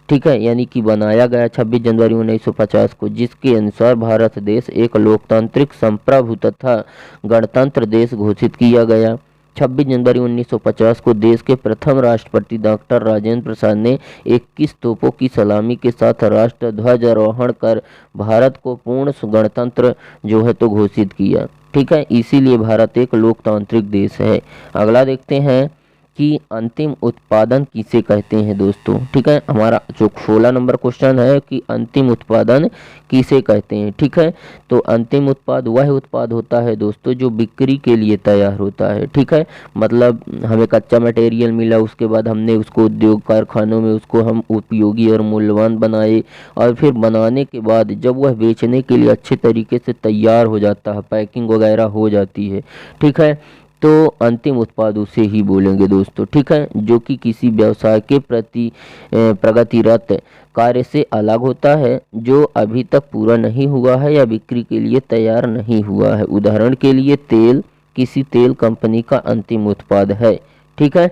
ठीक है, यानी कि बनाया गया 26 जनवरी 1950 को, जिसके अनुसार भारत देश एक लोकतांत्रिक संप्रभु तथा गणतंत्र देश घोषित किया गया। 26 जनवरी 1950 को देश के प्रथम राष्ट्रपति डॉक्टर राजेंद्र प्रसाद ने 21 तोपों की सलामी के साथ राष्ट्र ध्वजारोहण कर भारत को पूर्ण गणतंत्र जो है तो घोषित किया। ठीक है, इसीलिए भारत एक लोकतांत्रिक देश है। अगला देखते हैं कि अंतिम उत्पादन किसे कहते हैं दोस्तों। ठीक है, हमारा जो 16 नंबर क्वेश्चन है कि अंतिम उत्पादन किसे कहते हैं। ठीक है, तो अंतिम उत्पाद वह उत्पाद होता है दोस्तों जो बिक्री के लिए तैयार होता है। ठीक है, मतलब हमें कच्चा मटेरियल मिला, उसके बाद हमने उसको उद्योग कारखानों में उसको हम उपयोगी और मूल्यवान बनाए और फिर बनाने के बाद जब वह बेचने के लिए अच्छे तरीके से तैयार हो जाता है, पैकिंग वगैरह हो जाती है। ठीक है, तो अंतिम उत्पाद उसे ही बोलेंगे दोस्तों। ठीक है, जो कि किसी व्यवसाय के प्रति प्रगतिरत कार्य से अलग होता है, जो अभी तक पूरा नहीं हुआ है या बिक्री के लिए तैयार नहीं हुआ है। उदाहरण के लिए तेल किसी तेल कंपनी का अंतिम उत्पाद है। ठीक है,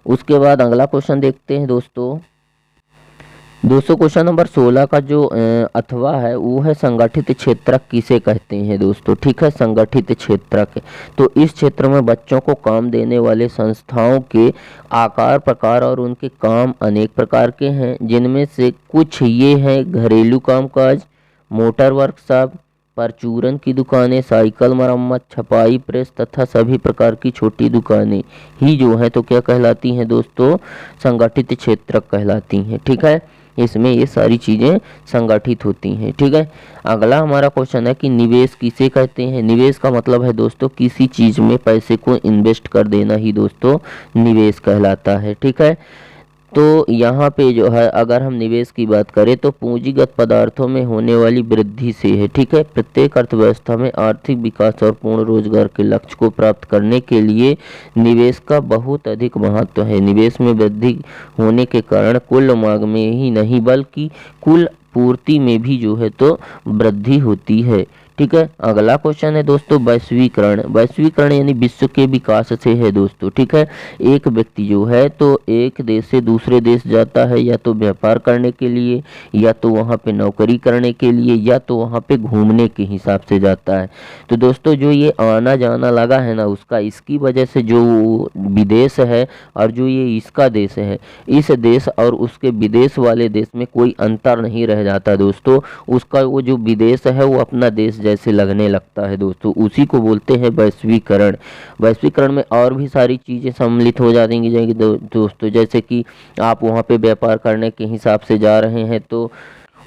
उसके बाद अगला क्वेश्चन देखते हैं दोस्तों। क्वेश्चन नंबर 16 का जो अथवा है वो है संगठित क्षेत्रक किसे कहते हैं दोस्तों। ठीक है, संगठित क्षेत्रक, तो इस क्षेत्र में बच्चों को काम देने वाले संस्थाओं के आकार, प्रकार और उनके काम अनेक प्रकार के हैं, जिनमें से कुछ ये हैं घरेलू कामकाज, मोटर वर्कशॉप, परचूरन की दुकानें, साइकिल मरम्मत, छपाई प्रेस तथा सभी प्रकार की छोटी दुकानें ही जो है तो क्या कहलाती हैं दोस्तों, संगठित क्षेत्रक कहलाती हैं। ठीक है, इसमें ये सारी चीज़ें संगठित होती हैं। ठीक है, अगला हमारा क्वेश्चन है कि निवेश किसे कहते हैं। निवेश का मतलब है दोस्तों किसी चीज़ में पैसे को इन्वेस्ट कर देना ही दोस्तों निवेश कहलाता है। ठीक है, तो यहाँ पे जो है अगर हम निवेश की बात करें तो पूंजीगत पदार्थों में होने वाली वृद्धि से है। ठीक है, प्रत्येक अर्थव्यवस्था में आर्थिक विकास और पूर्ण रोजगार के लक्ष्य को प्राप्त करने के लिए निवेश का बहुत अधिक महत्व है। निवेश में वृद्धि होने के कारण कुल मांग में ही नहीं बल्कि कुल पूर्ति में भी जो है तो वृद्धि होती है। ठीक है। अगला क्वेश्चन है दोस्तों वैश्वीकरण। वैश्वीकरण यानी विश्व के विकास से है दोस्तों, ठीक है। एक व्यक्ति जो है तो एक देश से दूसरे देश जाता है, या तो व्यापार करने के लिए, या तो वहाँ पे नौकरी करने के लिए, या तो वहाँ पे घूमने के हिसाब से जाता है। तो दोस्तों जो ये आना जाना लगा है ना उसका, इसकी वजह से जो विदेश है और जो ये इसका देश है, इस देश और उसके विदेश वाले देश में कोई अंतर नहीं रह जाता दोस्तों। उसका वो जो विदेश है वो अपना देश जैसे लगने लगता है दोस्तों, उसी को बोलते हैं वैश्वीकरण। वैश्वीकरण में और भी सारी चीज़ें सम्मिलित हो जाएंगी दोस्तों, जैसे कि आप वहाँ पे व्यापार करने के हिसाब से जा रहे हैं तो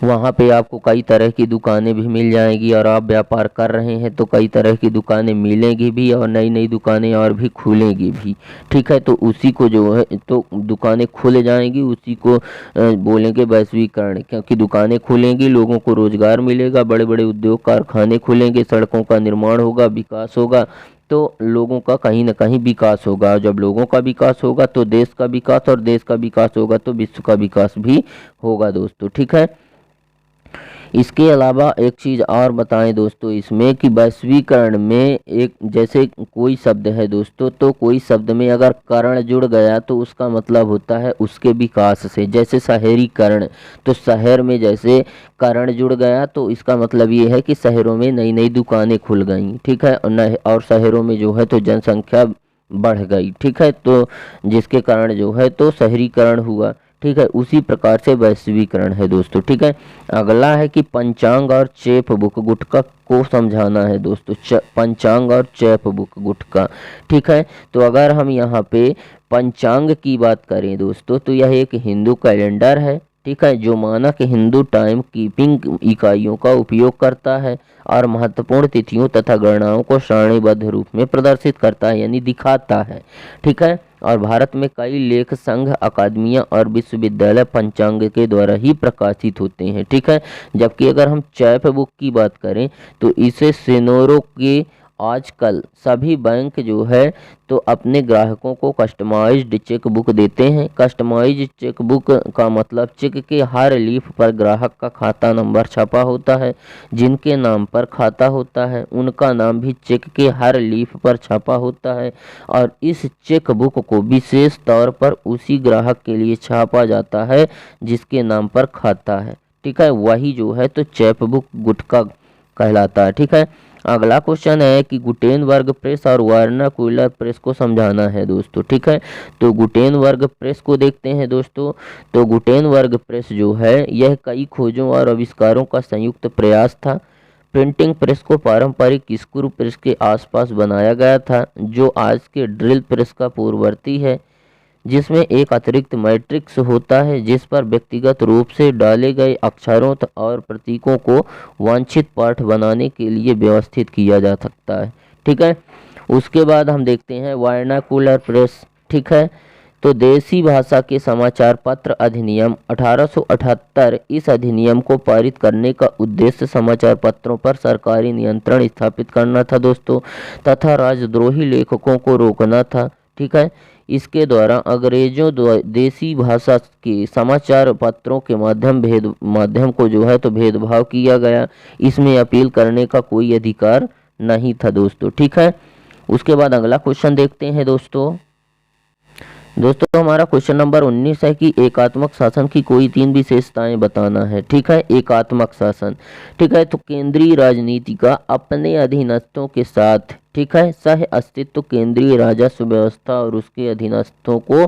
वहाँ पे आपको कई तरह की दुकानें भी मिल जाएंगी, और आप व्यापार कर रहे हैं तो कई तरह की दुकानें मिलेंगी भी, और नई नई दुकानें और भी खुलेंगी भी, ठीक है। तो उसी को जो है तो दुकानें खुल जाएंगी, उसी को बोलेंगे वैश्वीकरण, क्योंकि दुकानें खुलेंगी, लोगों को रोजगार मिलेगा, बड़े बड़े उद्योग कारखाने खुलेंगे, सड़कों का निर्माण होगा, विकास होगा, तो लोगों का कहीं ना कहीं विकास होगा। जब लोगों का विकास होगा तो देश का विकास, और देश का विकास होगा तो विश्व का विकास भी होगा दोस्तों, ठीक है। इसके अलावा एक चीज़ और बताएं दोस्तों इसमें कि वैश्वीकरण में एक जैसे कोई शब्द है दोस्तों, तो कोई शब्द में अगर करण जुड़ गया तो उसका मतलब होता है उसके विकास से। जैसे शहरीकरण, तो शहर में जैसे करण जुड़ गया तो इसका मतलब ये है कि शहरों में नई नई दुकानें खुल गई, ठीक है, और शहरों में जो है तो जनसंख्या बढ़ गई, ठीक है, तो जिसके कारण जो है तो शहरीकरण हुआ, ठीक है। उसी प्रकार से वैश्वीकरण है दोस्तों, ठीक है। अगला है कि पंचांग और चैप बुक गुटका को समझाना है दोस्तों। पंचांग और चैप बुक गुटका, ठीक है। तो अगर हम यहाँ पे पंचांग की बात करें दोस्तों, तो यह एक हिंदू कैलेंडर है, ठीक है, जो मानक हिंदू टाइम कीपिंग इकाइयों का उपयोग करता है और महत्वपूर्ण तिथियों तथा गणनाओं को सारणीबद्ध रूप में प्रदर्शित करता है, यानी दिखाता है, ठीक है। और भारत में कई लेख संघ, अकादमियां और विश्वविद्यालय पंचांग के द्वारा ही प्रकाशित होते हैं, ठीक है। जबकि अगर हम चैप बुक की बात करें तो इसे सेनोरो के आजकल सभी बैंक जो है तो अपने ग्राहकों को कस्टमाइज्ड चेक बुक देते हैं। कस्टमाइज्ड चेक बुक का मतलब चेक के हर लीफ पर ग्राहक का खाता नंबर छपा होता है। जिनके नाम पर खाता होता है उनका नाम भी चेक के हर लीफ पर छपा होता है, और इस चेक बुक को विशेष तौर पर उसी ग्राहक के लिए छापा जाता है जिसके नाम पर खाता है, ठीक है। वही जो है तो चेक बुक गुटका कहलाता है, ठीक है। अगला क्वेश्चन है कि गुटेनबर्ग प्रेस और वर्नाक्युलर प्रेस को समझाना है दोस्तों, ठीक है। तो गुटेनबर्ग प्रेस को देखते हैं दोस्तों। तो गुटेनबर्ग प्रेस जो है यह कई खोजों और आविष्कारों का संयुक्त प्रयास था। प्रिंटिंग प्रेस को पारंपरिक स्क्रू प्रेस के आसपास बनाया गया था, जो आज के ड्रिल प्रेस का पूर्ववर्ती है, जिसमें एक अतिरिक्त मैट्रिक्स होता है जिस पर व्यक्तिगत रूप से डाले गए अक्षरों और प्रतीकों को वांछित पाठ बनाने के लिए व्यवस्थित किया जा सकता है, ठीक है। उसके बाद हम देखते हैं वर्नाकुलर प्रेस, ठीक है। तो देसी भाषा के समाचार पत्र अधिनियम 1878, इस अधिनियम को पारित करने का उद्देश्य समाचार पत्रों पर सरकारी नियंत्रण स्थापित करना था दोस्तों, तथा राजद्रोही लेखकों को रोकना था, ठीक है। इसके द्वारा अंग्रेजों देसी भाषा के समाचार पत्रों के माध्यम को जो है तो भेदभाव किया गया। इसमें अपील करने का कोई अधिकार नहीं था दोस्तों, ठीक है। उसके बाद अगला क्वेश्चन देखते हैं दोस्तों। हमारा क्वेश्चन नंबर 19 है कि एकात्मक शासन की कोई 3 विशेषताएं बताना है, ठीक है। एकात्मक शासन, ठीक है। तो केंद्रीय राजनीति का अपने अधीनस्थों के साथ, ठीक है, सह अस्तित्व केंद्रीय राजस्व व्यवस्था और उसके अधीनस्थों को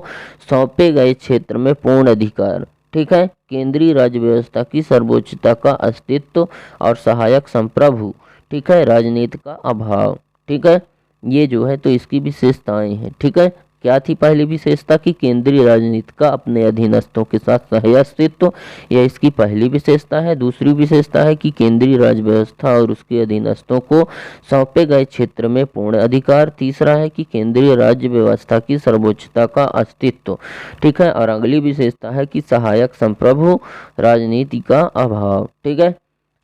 सौंपे गए क्षेत्र में पूर्ण अधिकार, ठीक है। केंद्रीय राज्य व्यवस्था की सर्वोच्चता का अस्तित्व और सहायक संप्रभु, ठीक है, राजनीति का अभाव, ठीक है। ये जो है तो इसकी विशेषताएं हैं, ठीक है। क्या थी पहली विशेषता की केंद्रीय राजनीति का अपने अधीनस्थों के साथ सह अस्तित्व, यह इसकी पहली विशेषता है। दूसरी विशेषता है कि केंद्रीय राज्य व्यवस्था और उसके अधीनस्थों को सौंपे गए क्षेत्र में पूर्ण अधिकार। तीसरा है कि केंद्रीय राज्य व्यवस्था की सर्वोच्चता का अस्तित्व, ठीक है। और अगली विशेषता है कि सहायक संप्रभु राजनीति का अभाव, ठीक है।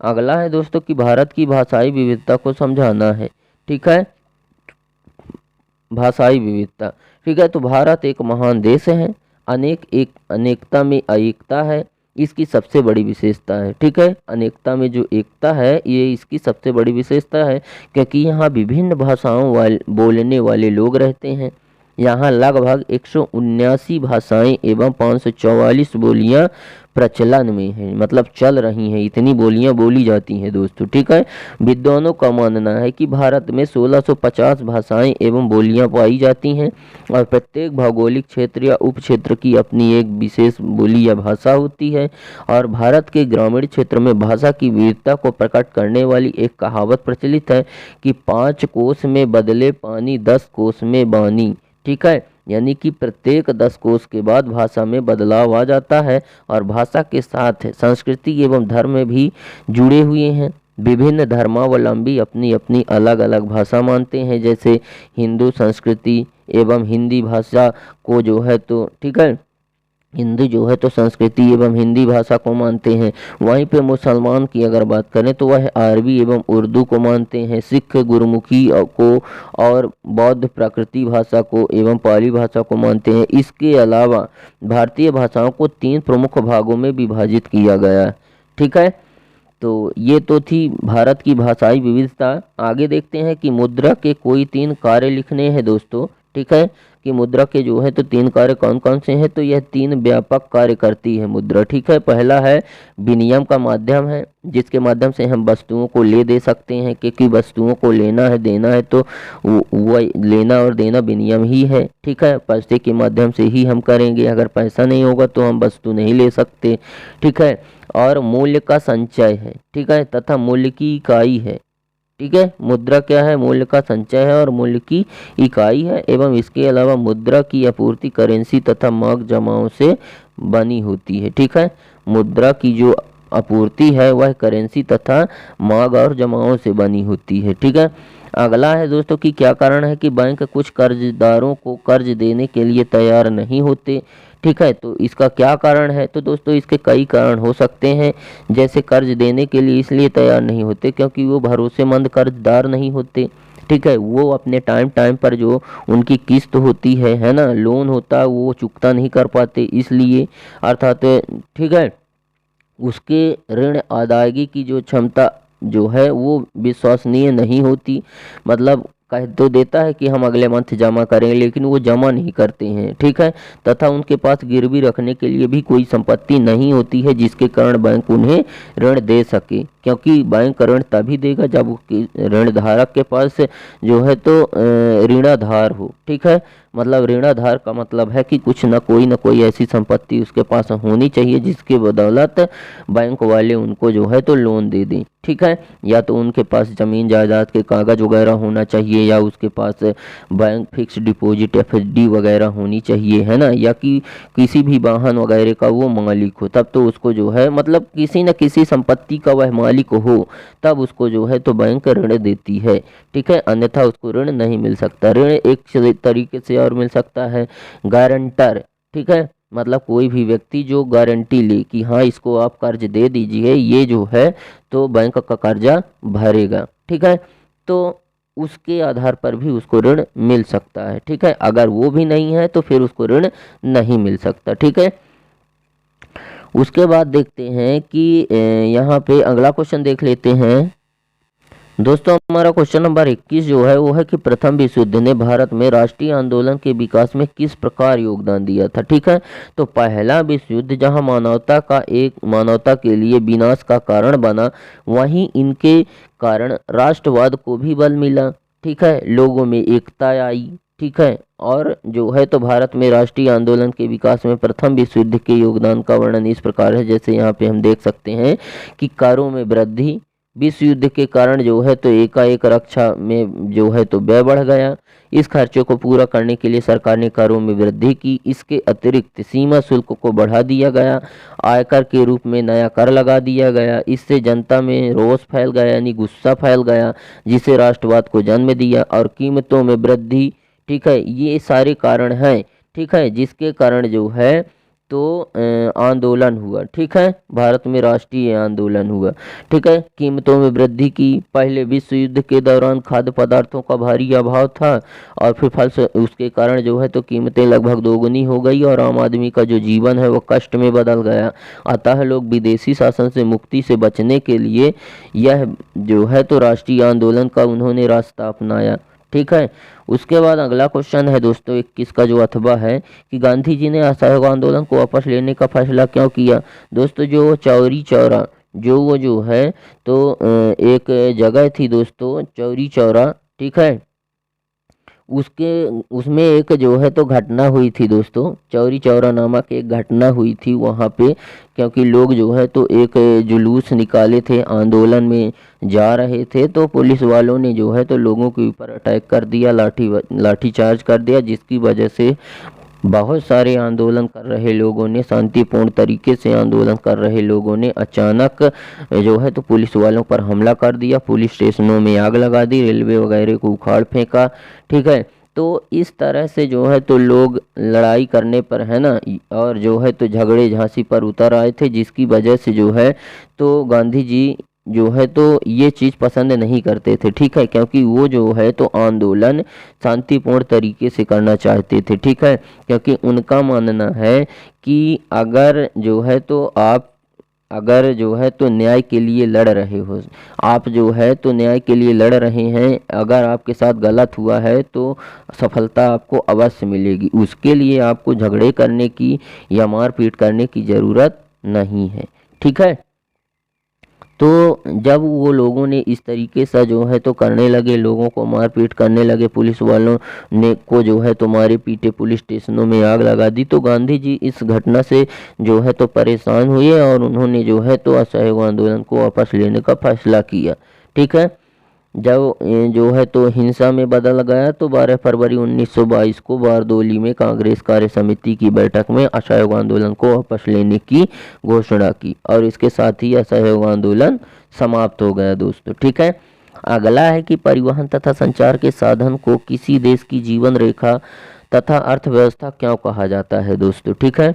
अगला है दोस्तों कि भारत की भाषाई विविधता को समझाना है, ठीक है। भाषाई विविधता, ठीक है। तो भारत एक महान देश है, अनेकता में एकता है, इसकी सबसे बड़ी विशेषता है। ठीक है, अनेकता में जो एकता है ये इसकी सबसे बड़ी विशेषता है, क्योंकि यहाँ विभिन्न भाषाओं बोलने वाले लोग रहते हैं। यहाँ लगभग 179 भाषाएं एवं 544 बोलियां प्रचलन में हैं, मतलब चल रही हैं, इतनी बोलियां बोली जाती हैं दोस्तों। ठीक है, विद्वानों का मानना है कि भारत में 1650 भाषाएं एवं बोलियां पाई जाती हैं और प्रत्येक भौगोलिक क्षेत्र या उप क्षेत्र की अपनी एक विशेष बोली या भाषा होती है। और भारत के ग्रामीण क्षेत्र में भाषा की विविधता को प्रकट करने वाली एक कहावत प्रचलित है कि 5 कोस में बदले पानी 10 कोस में बानी। ठीक है, यानी कि प्रत्येक 10 कोस के बाद भाषा में बदलाव आ जाता है और भाषा के साथ संस्कृति एवं धर्म भी जुड़े हुए हैं। विभिन्न धर्मावलंबी अपनी अपनी अलग अलग भाषा मानते हैं, जैसे हिंदू संस्कृति एवं हिंदी भाषा को जो है तो ठीक है, हिंदू जो है तो संस्कृति एवं हिंदी भाषा को मानते हैं। वहीं पे मुसलमान की अगर बात करें तो वह अरबी एवं उर्दू को मानते हैं, सिख गुरमुखी को और बौद्ध प्राकृतिक भाषा को एवं पाली भाषा को मानते हैं। इसके अलावा भारतीय भाषाओं को 3 प्रमुख भागों में विभाजित किया गया है। ठीक है, तो ये तो थी भारत की भाषाई विविधता। आगे देखते हैं कि मुद्रा के कोई 3 कार्य लिखने हैं दोस्तों। ठीक है, कि मुद्रा के जो है तो 3 कार्य कौन कौन से हैं, तो यह 3 व्यापक कार्य करती है मुद्रा। ठीक है, पहला है विनिमय का माध्यम है, जिसके माध्यम से हम वस्तुओं को ले दे सकते हैं, क्योंकि वस्तुओं को लेना है देना है तो वह लेना और देना विनिमय ही है। ठीक है, पैसे के माध्यम से ही हम करेंगे, अगर पैसा नहीं होगा तो हम वस्तु नहीं ले सकते। ठीक है, और मूल्य का संचय है। ठीक है, तथा मूल्य की इकाई है। ठीक है, मुद्रा क्या है, मूल्य का संचय है और मूल्य की इकाई है। एवं इसके अलावा मुद्रा की आपूर्ति करेंसी तथा मांग जमाओं से बनी होती है। ठीक है, मुद्रा की जो आपूर्ति है वह करेंसी तथा मांग और जमाओं से बनी होती है। ठीक है, अगला है दोस्तों कि क्या कारण है कि बैंक कुछ कर्जदारों को कर्ज देने के लिए तैयार नहीं होते। ठीक है, तो इसका क्या कारण है, तो दोस्तों इसके कई कारण हो सकते हैं। जैसे कर्ज देने के लिए इसलिए तैयार नहीं होते क्योंकि वो भरोसेमंद कर्जदार नहीं होते। ठीक है, वो अपने टाइम पर जो उनकी किस्त होती है ना, लोन होता है, वो चुकता नहीं कर पाते, इसलिए अर्थात ठीक है उसके ऋण अदायगी की जो क्षमता जो है वो विश्वसनीय नहीं होती। मतलब कह तो देता है कि हम अगले मंथ जमा करेंगे, लेकिन वो जमा नहीं करते हैं। ठीक है, तथा उनके पास गिरवी रखने के लिए भी कोई संपत्ति नहीं होती है, जिसके कारण बैंक उन्हें ऋण दे सके, क्योंकि बैंक ऋण तभी देगा जब ऋण धारक के पास जो है तो ऋणाधार हो। ठीक है, मतलब ऋणाधार का मतलब है कि कुछ न कोई ऐसी संपत्ति उसके पास होनी चाहिए जिसके बदौलत बैंक वाले उनको जो है तो लोन दे दें। ठीक है, या तो उनके पास जमीन जायदाद के कागज वगैरह होना चाहिए, या उसके पास बैंक फिक्स डिपॉजिट एफडी वगैरह होनी चाहिए, है ना, या कि किसी भी वाहन वगैरह का वो मालिक हो, तब तो उसको जो है मतलब किसी न किसी संपत्ति का वह मालिक हो, तब उसको जो है तो बैंक ऋण देती है। ठीक है, अन्यथा उसको ऋण नहीं मिल सकता। ऋण एक तरीके से और मिल सकता है गारंटर। ठीक है, मतलब कोई भी व्यक्ति जो गारंटी ले कि हाँ इसको आप कर्ज दे दीजिए, ये जो है तो बैंक का कर्जा भरेगा। ठीक है, तो उसके आधार पर भी उसको ऋण मिल सकता है। ठीक है, अगर वो भी नहीं है तो फिर उसको ऋण नहीं मिल सकता। ठीक है, उसके बाद देखते हैं कि यहाँ पे अगला क्वेश्चन देख लेते हैं दोस्तों। हमारा क्वेश्चन नंबर 21 जो है वो है कि प्रथम विश्व युद्ध ने भारत में राष्ट्रीय आंदोलन के विकास में किस प्रकार योगदान दिया था। ठीक है, तो पहला विश्व युद्ध जहां मानवता के लिए विनाश का कारण बना, वहीं इनके कारण राष्ट्रवाद को भी बल मिला। ठीक है, लोगों में एकता आई। ठीक है, और जो है तो भारत में राष्ट्रीय आंदोलन के विकास में प्रथम विश्व युद्ध के योगदान का वर्णन इस प्रकार है, जैसे यहाँ पे हम देख सकते हैं कि करों में वृद्धि, विश्व युद्ध के कारण जो है तो एकाएक रक्षा में जो है तो व्यय बढ़ गया। इस खर्चों को पूरा करने के लिए सरकार ने करों में वृद्धि की। इसके अतिरिक्त सीमा शुल्क को बढ़ा दिया गया, आयकर के रूप में नया कर लगा दिया गया। इससे जनता में रोष फैल गया, यानी गुस्सा फैल गया, जिसे राष्ट्रवाद को जन्म दिया। और कीमतों में वृद्धि, ठीक है, ये सारे कारण हैं। ठीक है, जिसके कारण जो है तो आंदोलन हुआ, ठीक है, भारत में राष्ट्रीय आंदोलन हुआ, ठीक है। कीमतों में वृद्धि की, पहले विश्व युद्ध के दौरान खाद्य पदार्थों का भारी अभाव था और फिर फल उसके कारण जो है तो कीमतें लगभग दोगुनी हो गई और आम आदमी का जो जीवन है वो कष्ट में बदल गया। अतः लोग विदेशी शासन से मुक्ति से बचने के लिए यह जो है तो राष्ट्रीय आंदोलन का उन्होंने रास्ता अपनाया, ठीक है। उसके बाद अगला क्वेश्चन है दोस्तों 21 का जो अथवा है कि गांधी जी ने असहयोग आंदोलन को वापस लेने का फैसला क्यों किया। दोस्तों जो चौरी चौरा जो है तो एक जगह थी दोस्तों चौरी चौरा, ठीक है, उसमें एक जो है तो घटना हुई थी दोस्तों, चौरी चौरा नामक एक घटना हुई थी वहाँ पे, क्योंकि लोग जो है तो एक जुलूस निकाले थे, आंदोलन में जा रहे थे, तो पुलिस वालों ने जो है तो लोगों के ऊपर अटैक कर दिया, लाठी चार्ज कर दिया, जिसकी वजह से बहुत सारे आंदोलन कर रहे लोगों ने, शांतिपूर्ण तरीके से आंदोलन कर रहे लोगों ने अचानक जो है तो पुलिस वालों पर हमला कर दिया, पुलिस स्टेशनों में आग लगा दी, रेलवे वगैरह को उखाड़ फेंका, ठीक है। तो इस तरह से जो है तो लोग लड़ाई करने पर है ना, और जो है तो झगड़े झांसी पर उतर आए थे, जिसकी वजह से जो है तो गांधी जी जो है तो ये चीज़ पसंद नहीं करते थे, ठीक है, क्योंकि वो जो है तो आंदोलन शांतिपूर्ण तरीके से करना चाहते थे, ठीक है, क्योंकि उनका मानना है कि अगर जो है तो आप अगर जो है तो न्याय के लिए लड़ रहे हो, आप जो है तो न्याय के लिए लड़ रहे हैं, अगर आपके साथ गलत हुआ है तो सफलता आपको अवश्य मिलेगी, उसके लिए आपको झगड़े करने की या मारपीट करने की ज़रूरत नहीं है, ठीक है। तो जब वो लोगों ने इस तरीके से जो है तो करने लगे, लोगों को मारपीट करने लगे, पुलिस वालों ने को जो है तो मारे पीटे, पुलिस स्टेशनों में आग लगा दी, तो गांधी जी इस घटना से जो है तो परेशान हुए और उन्होंने जो है तो असहयोग आंदोलन को वापस लेने का फैसला किया, ठीक है। जब जो है तो हिंसा में बदल गया तो 12 फरवरी 1922 को बारदोली में कांग्रेस कार्य समिति की बैठक में असहयोग आंदोलन को वापस लेने की घोषणा की और इसके साथ ही असहयोग आंदोलन समाप्त हो गया दोस्तों, ठीक है। अगला है कि परिवहन तथा संचार के साधन को किसी देश की जीवन रेखा तथा अर्थव्यवस्था क्यों कहा जाता है दोस्तों, ठीक है।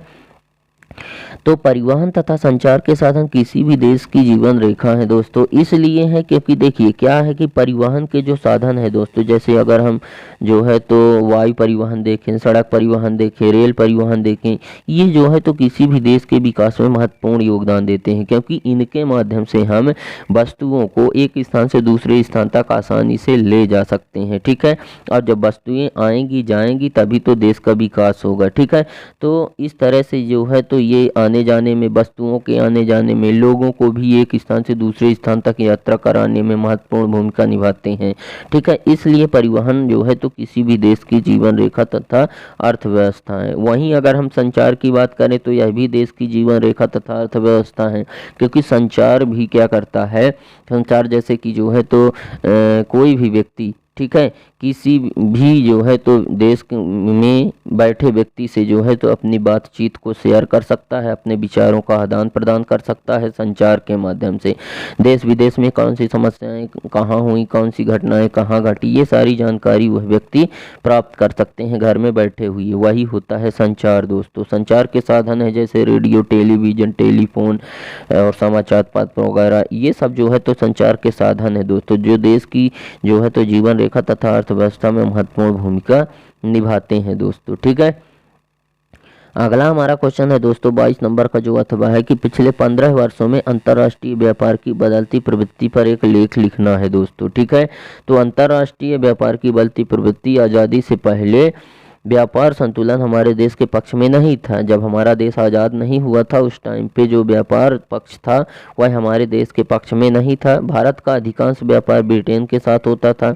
तो परिवहन तथा संचार के साधन किसी भी देश की जीवन रेखा है दोस्तों, इसलिए है क्योंकि देखिए क्या है कि परिवहन के जो साधन है दोस्तों, जैसे अगर हम जो है तो वायु परिवहन देखें, सड़क परिवहन देखें, रेल परिवहन देखें, ये जो है तो किसी भी देश के विकास में महत्वपूर्ण योगदान देते हैं, क्योंकि इनके माध्यम से हम वस्तुओं को एक स्थान से दूसरे स्थान तक आसानी से ले जा सकते हैं, ठीक है। और जब वस्तुएं आएंगी जाएंगी तभी तो देश का विकास होगा, ठीक है। तो इस तरह से जो है तो ये आने जाने में, वस्तुओं के आने जाने में, लोगों को भी एक स्थान से दूसरे स्थान तक यात्रा कराने में महत्वपूर्ण भूमिका निभाते हैं, ठीक है। इसलिए परिवहन जो है तो किसी भी देश की जीवन रेखा तथा अर्थव्यवस्था है। वहीं अगर हम संचार की बात करें तो यह भी देश की जीवन रेखा तथा अर्थव्यवस्था है, क्योंकि संचार भी क्या करता है, संचार जैसे कि जो है तो कोई भी व्यक्ति, ठीक है, किसी भी जो है तो देश में बैठे व्यक्ति से जो है तो अपनी बातचीत को शेयर कर सकता है, अपने विचारों का आदान प्रदान कर सकता है संचार के माध्यम से। देश विदेश में कौन सी समस्याएं कहाँ हुई, कौन सी घटनाएं कहाँ घटी, ये सारी जानकारी वह व्यक्ति प्राप्त कर सकते हैं घर में बैठे हुए, वही होता है संचार दोस्तों। संचार के साधन है जैसे रेडियो, टेलीविज़न, टेलीफोन और समाचार पत्र वगैरह, ये सब जो है तो संचार के साधन है दोस्तों, जो देश की जो है तो जीवन रेखा तथा अर्थव्यवस्था में महत्वपूर्ण भूमिका निभाते हैं दोस्तों, ठीक है। अगला हमारा क्वेश्चन है दोस्तों 22 नंबर का जो अथवा है कि पिछले 15 वर्षों में अंतर्राष्ट्रीय व्यापार की बदलती प्रवृत्ति पर एक लेख लिखना है दोस्तों, ठीक है। तो अंतर्राष्ट्रीय व्यापार की बदलती प्रवृत्ति, आज़ादी से पहले व्यापार संतुलन हमारे देश के पक्ष में नहीं था। जब हमारा देश आज़ाद नहीं हुआ था उस टाइम पे जो व्यापार पक्ष था वह हमारे देश के पक्ष में नहीं था। भारत का अधिकांश व्यापार ब्रिटेन के साथ होता था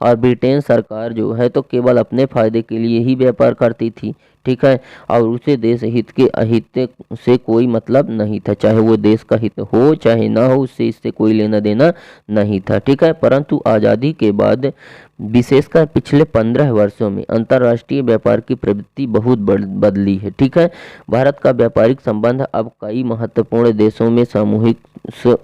और ब्रिटेन सरकार जो है तो केवल अपने फायदे के लिए ही व्यापार करती थी, ठीक है, और उसे देश हित के अहित से कोई मतलब नहीं था, चाहे वो देश का हित हो चाहे ना हो, उससे इससे कोई लेना देना नहीं था, ठीक है। परंतु आज़ादी के बाद विशेषकर पिछले 15 वर्षों में अंतर्राष्ट्रीय व्यापार की प्रवृत्ति बहुत बदली है, ठीक है। भारत का व्यापारिक संबंध अब कई महत्वपूर्ण देशों में सामूहिक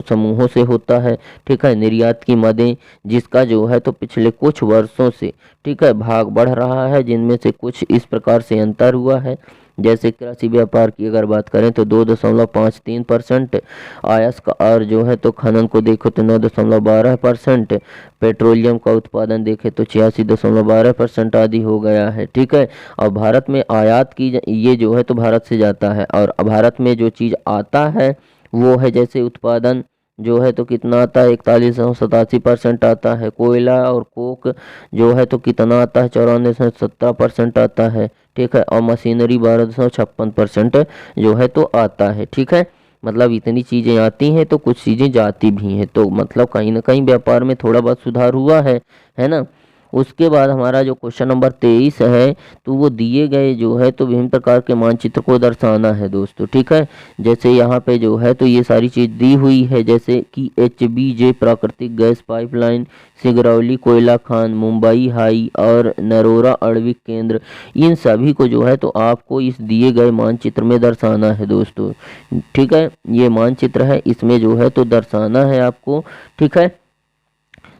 समूहों से होता है, ठीक है। निर्यात की मदें जिसका जो है तो पिछले कुछ वर्षों से, ठीक है, भाग बढ़ रहा है, जिनमें से कुछ इस प्रकार से अंतर हुआ है। जैसे कृषि व्यापार की अगर बात करें तो 2.53%, आयात और जो है तो खनन को देखो तो 9.12%, पेट्रोलियम का उत्पादन देखें तो 86.12% आदि हो गया है। ठीक है, और भारत में आयात की ये जो है तो भारत से जाता है, और भारत में जो चीज़ आता है वो है जैसे उत्पादन जो है तो कितना आता है 4187% आता है। कोयला और कोक जो है तो कितना आता है 94.17% आता है। ठीक है, और मशीनरी 12.56% जो है तो आता है। ठीक है, मतलब इतनी चीज़ें आती हैं तो कुछ चीज़ें जाती भी हैं, तो मतलब कहीं ना कहीं व्यापार में थोड़ा बहुत सुधार हुआ है ना। उसके बाद हमारा जो क्वेश्चन नंबर 23 है, तो वो दिए गए जो है तो विभिन्न प्रकार के मानचित्र को दर्शाना है दोस्तों। ठीक है, जैसे यहाँ पे जो है तो ये सारी चीज़ दी हुई है, जैसे कि HBJ प्राकृतिक गैस पाइपलाइन, सिंगरौली कोयला खान, मुंबई हाई और नरोरा आणविक केंद्र, इन सभी को जो है तो आपको इस दिए गए मानचित्र में दर्शाना है दोस्तों। ठीक है, ये मानचित्र है, इसमें जो है तो दर्शाना है आपको। ठीक है,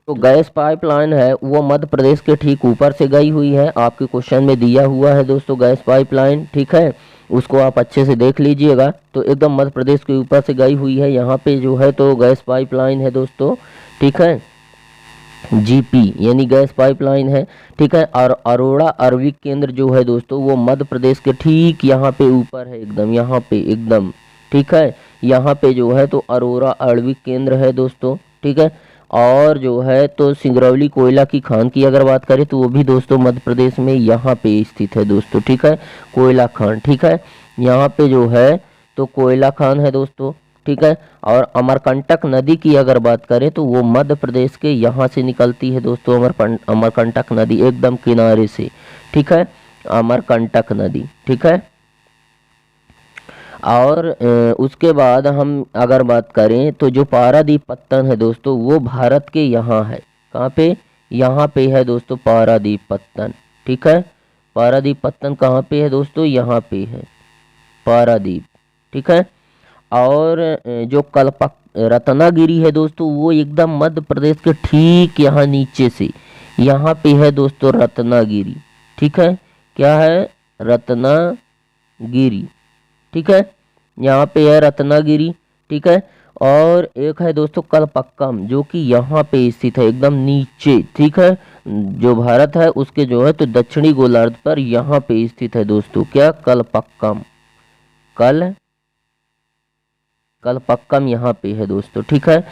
तो गैस पाइपलाइन है वो मध्य प्रदेश के ठीक ऊपर से गई हुई है, आपके क्वेश्चन में दिया हुआ है दोस्तों गैस पाइपलाइन। ठीक है, उसको आप अच्छे से देख लीजिएगा, तो एकदम मध्य प्रदेश के ऊपर से गई हुई है, यहाँ पे जो है तो गैस पाइपलाइन है दोस्तों। ठीक है, GP यानी गैस पाइपलाइन है। ठीक है, और अरोड़ा आणविक केंद्र जो है दोस्तों वो मध्य प्रदेश के ठीक यहाँ पे ऊपर है, एकदम यहाँ पे एकदम। ठीक है, यहाँ पे जो है तो अरोड़ा आणविक केंद्र है दोस्तों। ठीक है, और जो है तो सिंगरौली कोयला की खान की अगर बात करें तो वो भी दोस्तों मध्य प्रदेश में यहाँ पे स्थित है दोस्तों। ठीक है, कोयला खान। ठीक है, यहाँ पे जो है तो कोयला खान है दोस्तों। ठीक है, और अमरकंटक नदी की अगर बात करें तो वो मध्य प्रदेश के यहाँ से निकलती है दोस्तों, अमरकंटक नदी एकदम किनारे से। ठीक है, अमरकंटक नदी। ठीक है, और उसके बाद हम अगर बात करें तो जो पारादीप पत्तन है दोस्तों वो भारत के यहाँ है। कहाँ पे? यहाँ पे है दोस्तों पारादीप पत्तन। ठीक है, पारादीप पत्तन कहाँ पे है दोस्तों? यहाँ पे है पारादीप। ठीक है, और जो कल्पक रत्नागिरी है दोस्तों वो एकदम मध्य प्रदेश के ठीक यहाँ नीचे से, यहाँ पे है दोस्तों रत्नागिरी। ठीक है, क्या है? रत्नागिरी। ठीक है, यहाँ पे है रत्नागिरी। ठीक है, और एक है दोस्तों कलपक्कम जो कि यहाँ पे स्थित है एकदम नीचे। ठीक है, जो भारत है उसके जो है तो दक्षिणी गोलार्ध पर यहाँ पे स्थित है दोस्तों। क्या? कलपक्कम। कलपक्कम यहाँ पे है दोस्तों। ठीक है,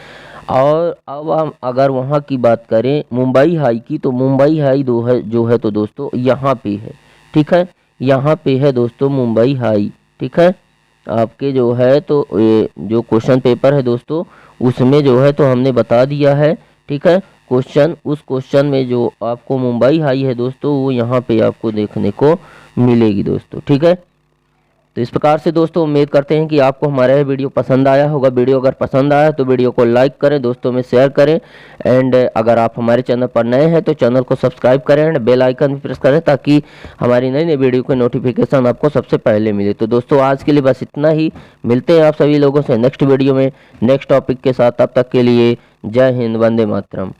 और अब हम अगर वहाँ की बात करें मुंबई हाई की, तो मुंबई हाई जो है तो दोस्तों यहाँ पे है। ठीक है, यहाँ पे है दोस्तों मुंबई हाई। ठीक है, आपके जो है तो ये जो क्वेश्चन पेपर है दोस्तों उसमें जो है तो हमने बता दिया है। ठीक है, क्वेश्चन उस क्वेश्चन में जो आपको मुंबई हाई है दोस्तों वो यहाँ पे आपको देखने को मिलेगी दोस्तों। ठीक है, तो इस प्रकार से दोस्तों उम्मीद करते हैं कि आपको हमारा यह वीडियो पसंद आया होगा। वीडियो अगर पसंद आया तो वीडियो को लाइक करें, दोस्तों में शेयर करें, एंड अगर आप हमारे चैनल पर नए हैं तो चैनल को सब्सक्राइब करें एंड बेल आइकन भी प्रेस करें ताकि हमारी नई नई वीडियो की नोटिफिकेशन आपको सबसे पहले मिले। तो दोस्तों आज के लिए बस इतना ही, मिलते हैं आप सभी लोगों से नेक्स्ट वीडियो में नेक्स्ट टॉपिक के साथ। तब तक के लिए जय हिंद, वंदे मातरम।